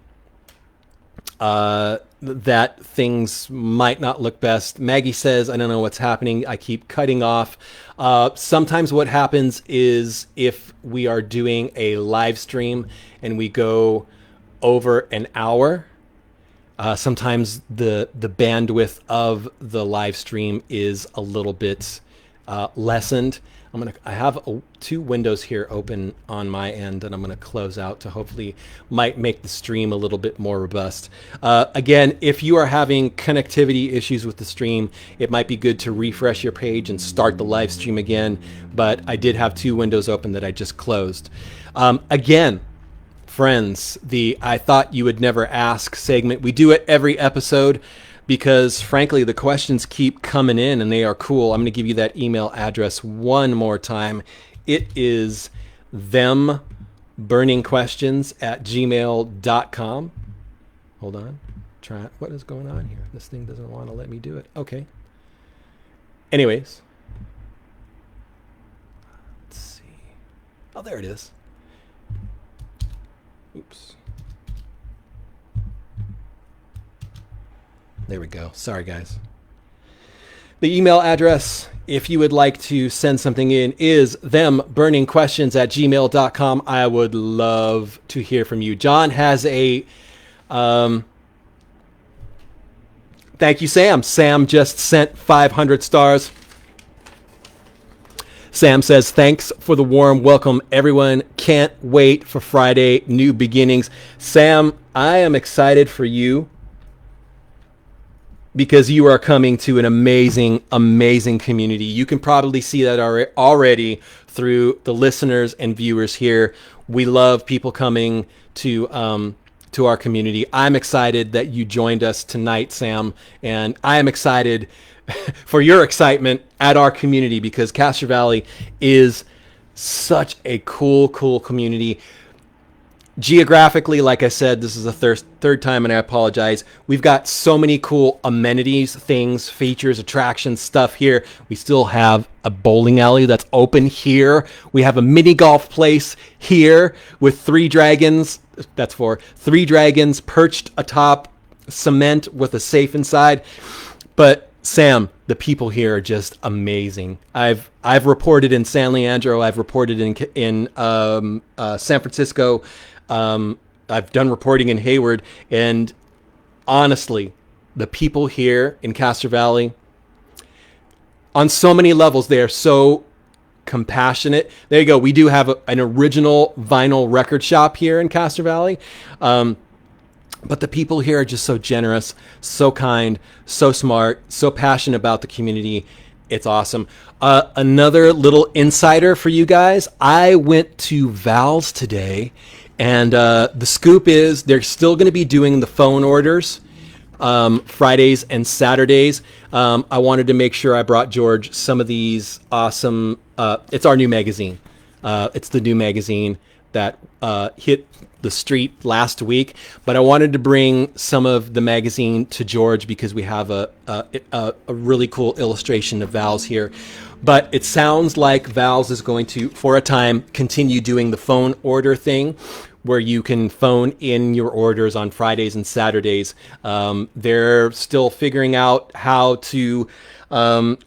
that things might not look best. Maggie says, I don't know what's happening. I keep cutting off. Sometimes what happens is if we are doing a live stream and we go over an hour, sometimes the bandwidth of the live stream is a little bit lessened. I have two windows here open on my end, and I'm going to close out to hopefully might make the stream a little bit more robust. Again, if you are having connectivity issues with the stream, it might be good to refresh your page and start the live stream again. But I did have two windows open that I just closed. Again, friends, the I Thought You Would Never Ask segment, we do it every episode, because frankly, the questions keep coming in and they are cool. I'm going to give you that email address one more time. It is themburningquestions@gmail.com. Hold on. What is going on here? This thing doesn't want to let me do it. Okay. Anyways. Let's see. Oh, there it is. Oops. There we go. Sorry, guys. The email address, if you would like to send something in, is themburningquestions@gmail.com. I would love to hear from you. John has a... thank you, Sam. Sam just sent 500 stars. Sam says, thanks for the warm welcome, everyone. Can't wait for Friday, new beginnings. Sam, I am excited for you, because you are coming to an amazing, amazing community. You can probably see that already through the listeners and viewers here. We love people coming to our community. I'm excited that you joined us tonight, Sam, and I am excited for your excitement at our community, because Castro Valley is such a cool community. Geographically, like I said, this is the third time, and I apologize. We've got so many cool amenities, things, features, attractions, stuff here. We still have a bowling alley that's open here. We have a mini golf place here with three dragons. That's three dragons perched atop cement with a safe inside. But Sam, the people here are just amazing. I've reported in San Leandro. I've reported in San Francisco. I've done reporting in Hayward, and honestly, the people here in Castro Valley, on so many levels, they are so compassionate. There you go. We do have an original vinyl record shop here in Castro Valley. But the people here are just so generous, so kind, so smart, so passionate about the community. It's awesome. Another little insider for you guys. I went to Val's today, and the scoop is they're still going to be doing the phone orders Fridays and Saturdays. I wanted to make sure I brought George some of these awesome. It's our new magazine. It's the new magazine that hit the street last week, but I wanted to bring some of the magazine to George because we have a really cool illustration of Val's here. But it sounds like Val's is going to, for a time, continue doing the phone order thing, where you can phone in your orders on Fridays and Saturdays. They're still figuring out how to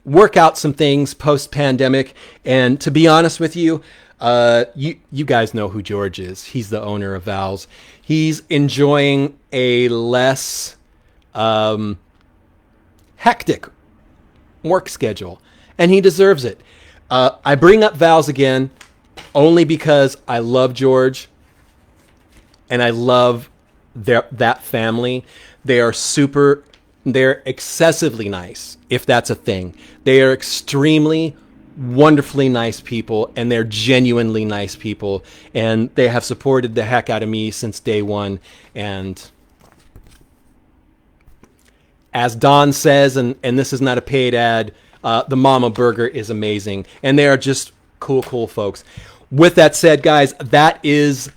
work out some things post-pandemic. And to be honest with you, you guys know who George is. He's the owner of Val's. He's enjoying a less hectic work schedule, and he deserves it. I bring up Val's again only because I love George. And I love that family. They're excessively nice, if that's a thing. They are extremely, wonderfully nice people, and they're genuinely nice people. And they have supported the heck out of me since day one. And as Don says, and this is not a paid ad, the Mama Burger is amazing. And they are just cool folks. With that said, guys, that is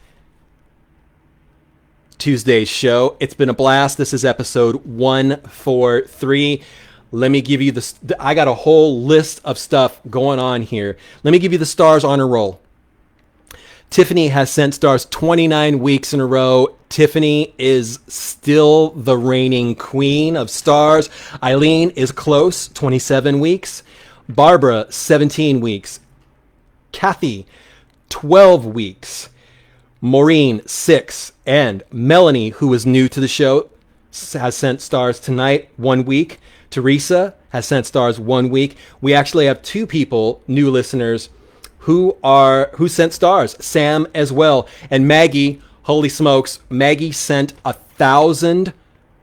Tuesday's show. It's been a blast. This is episode 143. Let me give you I got a whole list of stuff going on here. Let me give you the stars on a roll. Tiffany has sent stars 29 weeks in a row. Tiffany is still the reigning queen of stars. Eileen is close, 27 weeks. Barbara, 17 weeks. Kathy, 12 weeks. Maureen, 6. And Melanie, who is new to the show, has sent stars tonight, 1 week. Teresa has sent stars 1 week. We actually have 2 people, new listeners, who sent stars. Sam as well. And Maggie, holy smokes, Maggie sent 1,000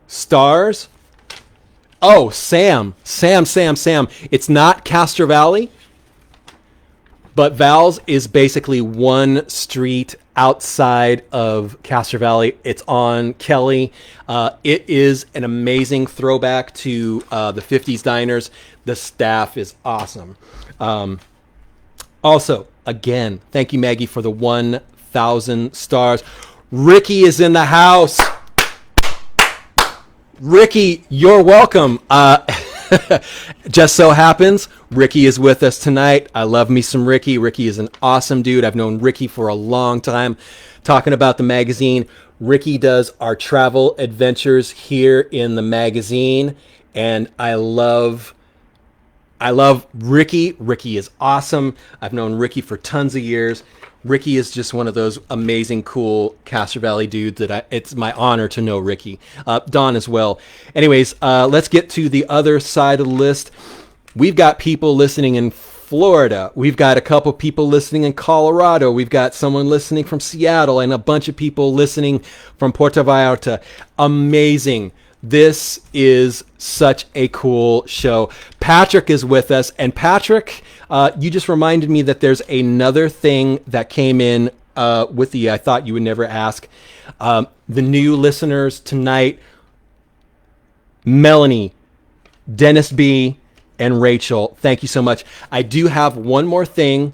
stars. Oh, Sam. It's not Castro Valley, but Val's is basically one street outside of Castro Valley. It's on Kelly. It is an amazing throwback to the 50s diners. The staff is awesome. Also, again, thank you, Maggie, for the 1,000 stars. Ricky is in the house. Ricky, you're welcome. Just so happens, Ricky is with us tonight. I love me some Ricky. Ricky is an awesome dude. I've known Ricky for a long time. Talking about the magazine, Ricky does our travel adventures here in the magazine, and I love Ricky. Ricky is awesome. I've known Ricky for tons of years. Ricky is just one of those amazing, cool Castro Valley dudes that it's my honor to know Ricky. Don as well. Anyways, let's get to the other side of the list. We've got people listening in Florida. We've got a couple people listening in Colorado. We've got someone listening from Seattle and a bunch of people listening from Puerto Vallarta. Amazing. This is such a cool show. Patrick is with us, and Patrick, you just reminded me that there's another thing that came in with the I thought you would never ask. The new listeners tonight, Melanie, Dennis B, and Rachel. Thank you so much. I do have one more thing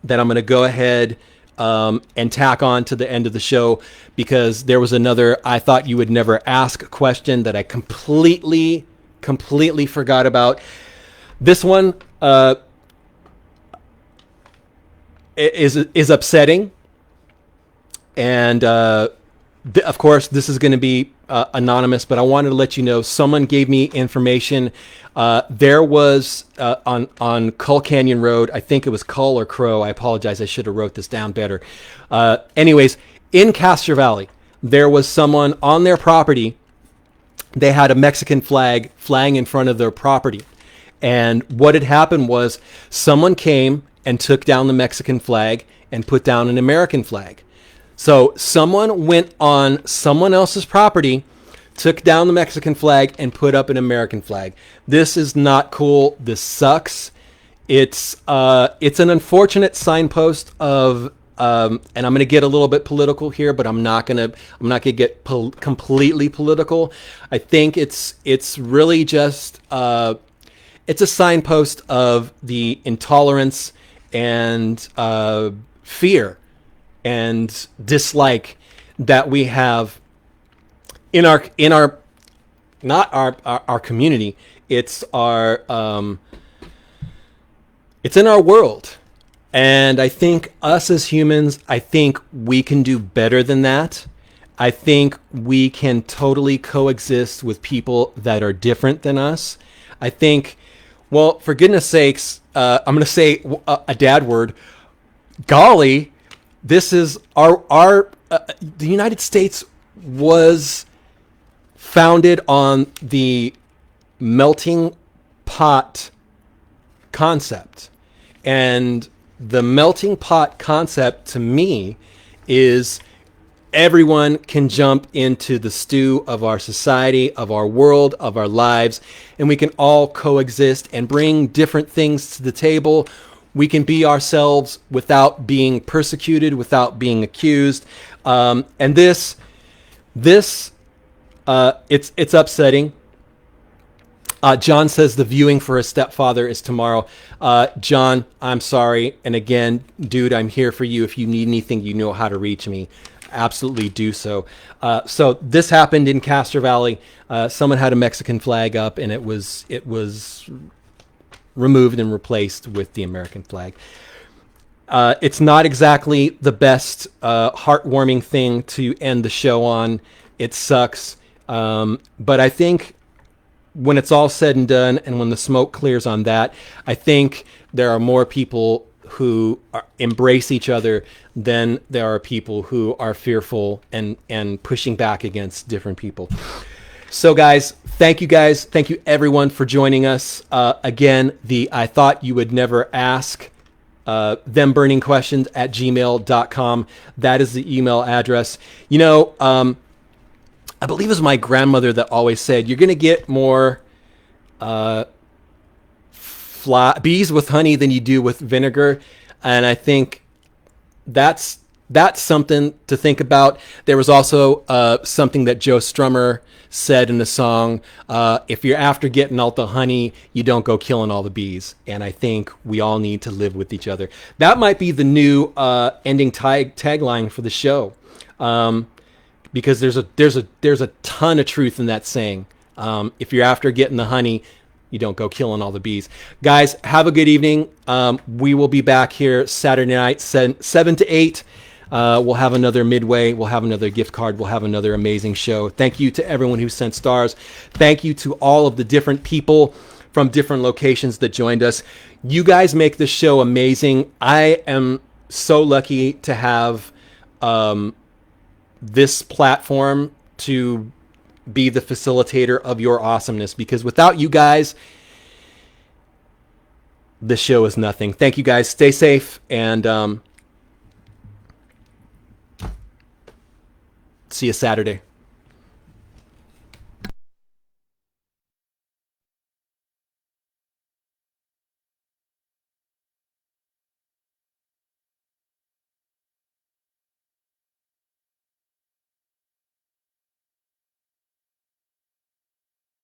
that I'm going to go ahead and tack on to the end of the show, because there was another I thought you would never ask question that I completely forgot about. This one is upsetting, and of course this is going to be anonymous, but I wanted to let you know someone gave me information. There was on Cull Canyon Road, I think it was Cull or Crow. I apologize. I should have wrote this down better. Anyways, in Castro Valley, there was someone on their property. They had a Mexican flag flying in front of their property. And what had happened was someone came and took down the Mexican flag and put down an American flag. So someone went on someone else's property, took down the Mexican flag, and put up an American flag. This is not cool. This sucks. It's an unfortunate signpost of and I'm going to get a little bit political here, but I'm not going to get completely political. I think it's really just it's a signpost of the intolerance and fear and dislike that we have in our not our community. It's it's in our world. And I think us as humans, I think we can do better than that. I think we can totally coexist with people that are different than us. I think, well, for goodness sakes, I'm going to say a dad word. Golly, this is the United States was founded on the melting pot concept. And the melting pot concept to me is everyone can jump into the stew of our society, of our world, of our lives, and we can all coexist and bring different things to the table. We can be ourselves without being persecuted, without being accused. And it's upsetting. John says the viewing for his stepfather is tomorrow. John, I'm sorry. And again, dude, I'm here for you. If you need anything, you know how to reach me. Absolutely do so. So this happened in Castro Valley. Someone had a Mexican flag up, and it was removed and replaced with the American flag. It's not exactly the best heartwarming thing to end the show on. It sucks. But I think when it's all said and done, and when the smoke clears on that, I think there are more people who embrace each other than there are people who are fearful and pushing back against different people. So guys. Thank you everyone for joining us. Again, I thought you would never ask themburningquestions@gmail.com. That is the email address. You know, I believe it was my grandmother that always said, you're going to get more bees with honey than you do with vinegar. And I think that's something to think about. There was also something that Joe Strummer said in the song, if you're after getting all the honey, you don't go killing all the bees. And I think we all need to live with each other. That might be the new ending tagline for the show. Because there's a ton of truth in that saying. If you're after getting the honey, you don't go killing all the bees. Guys, have a good evening. We will be back here Saturday night, 7 to 8. We'll have another Midway. We'll have another gift card. We'll have another amazing show. Thank you to everyone who sent stars. Thank you to all of the different people from different locations that joined us. You guys make this show amazing. I am so lucky to have this platform to be the facilitator of your awesomeness, because without you guys, this show is nothing. Thank you guys. Stay safe, and see you Saturday.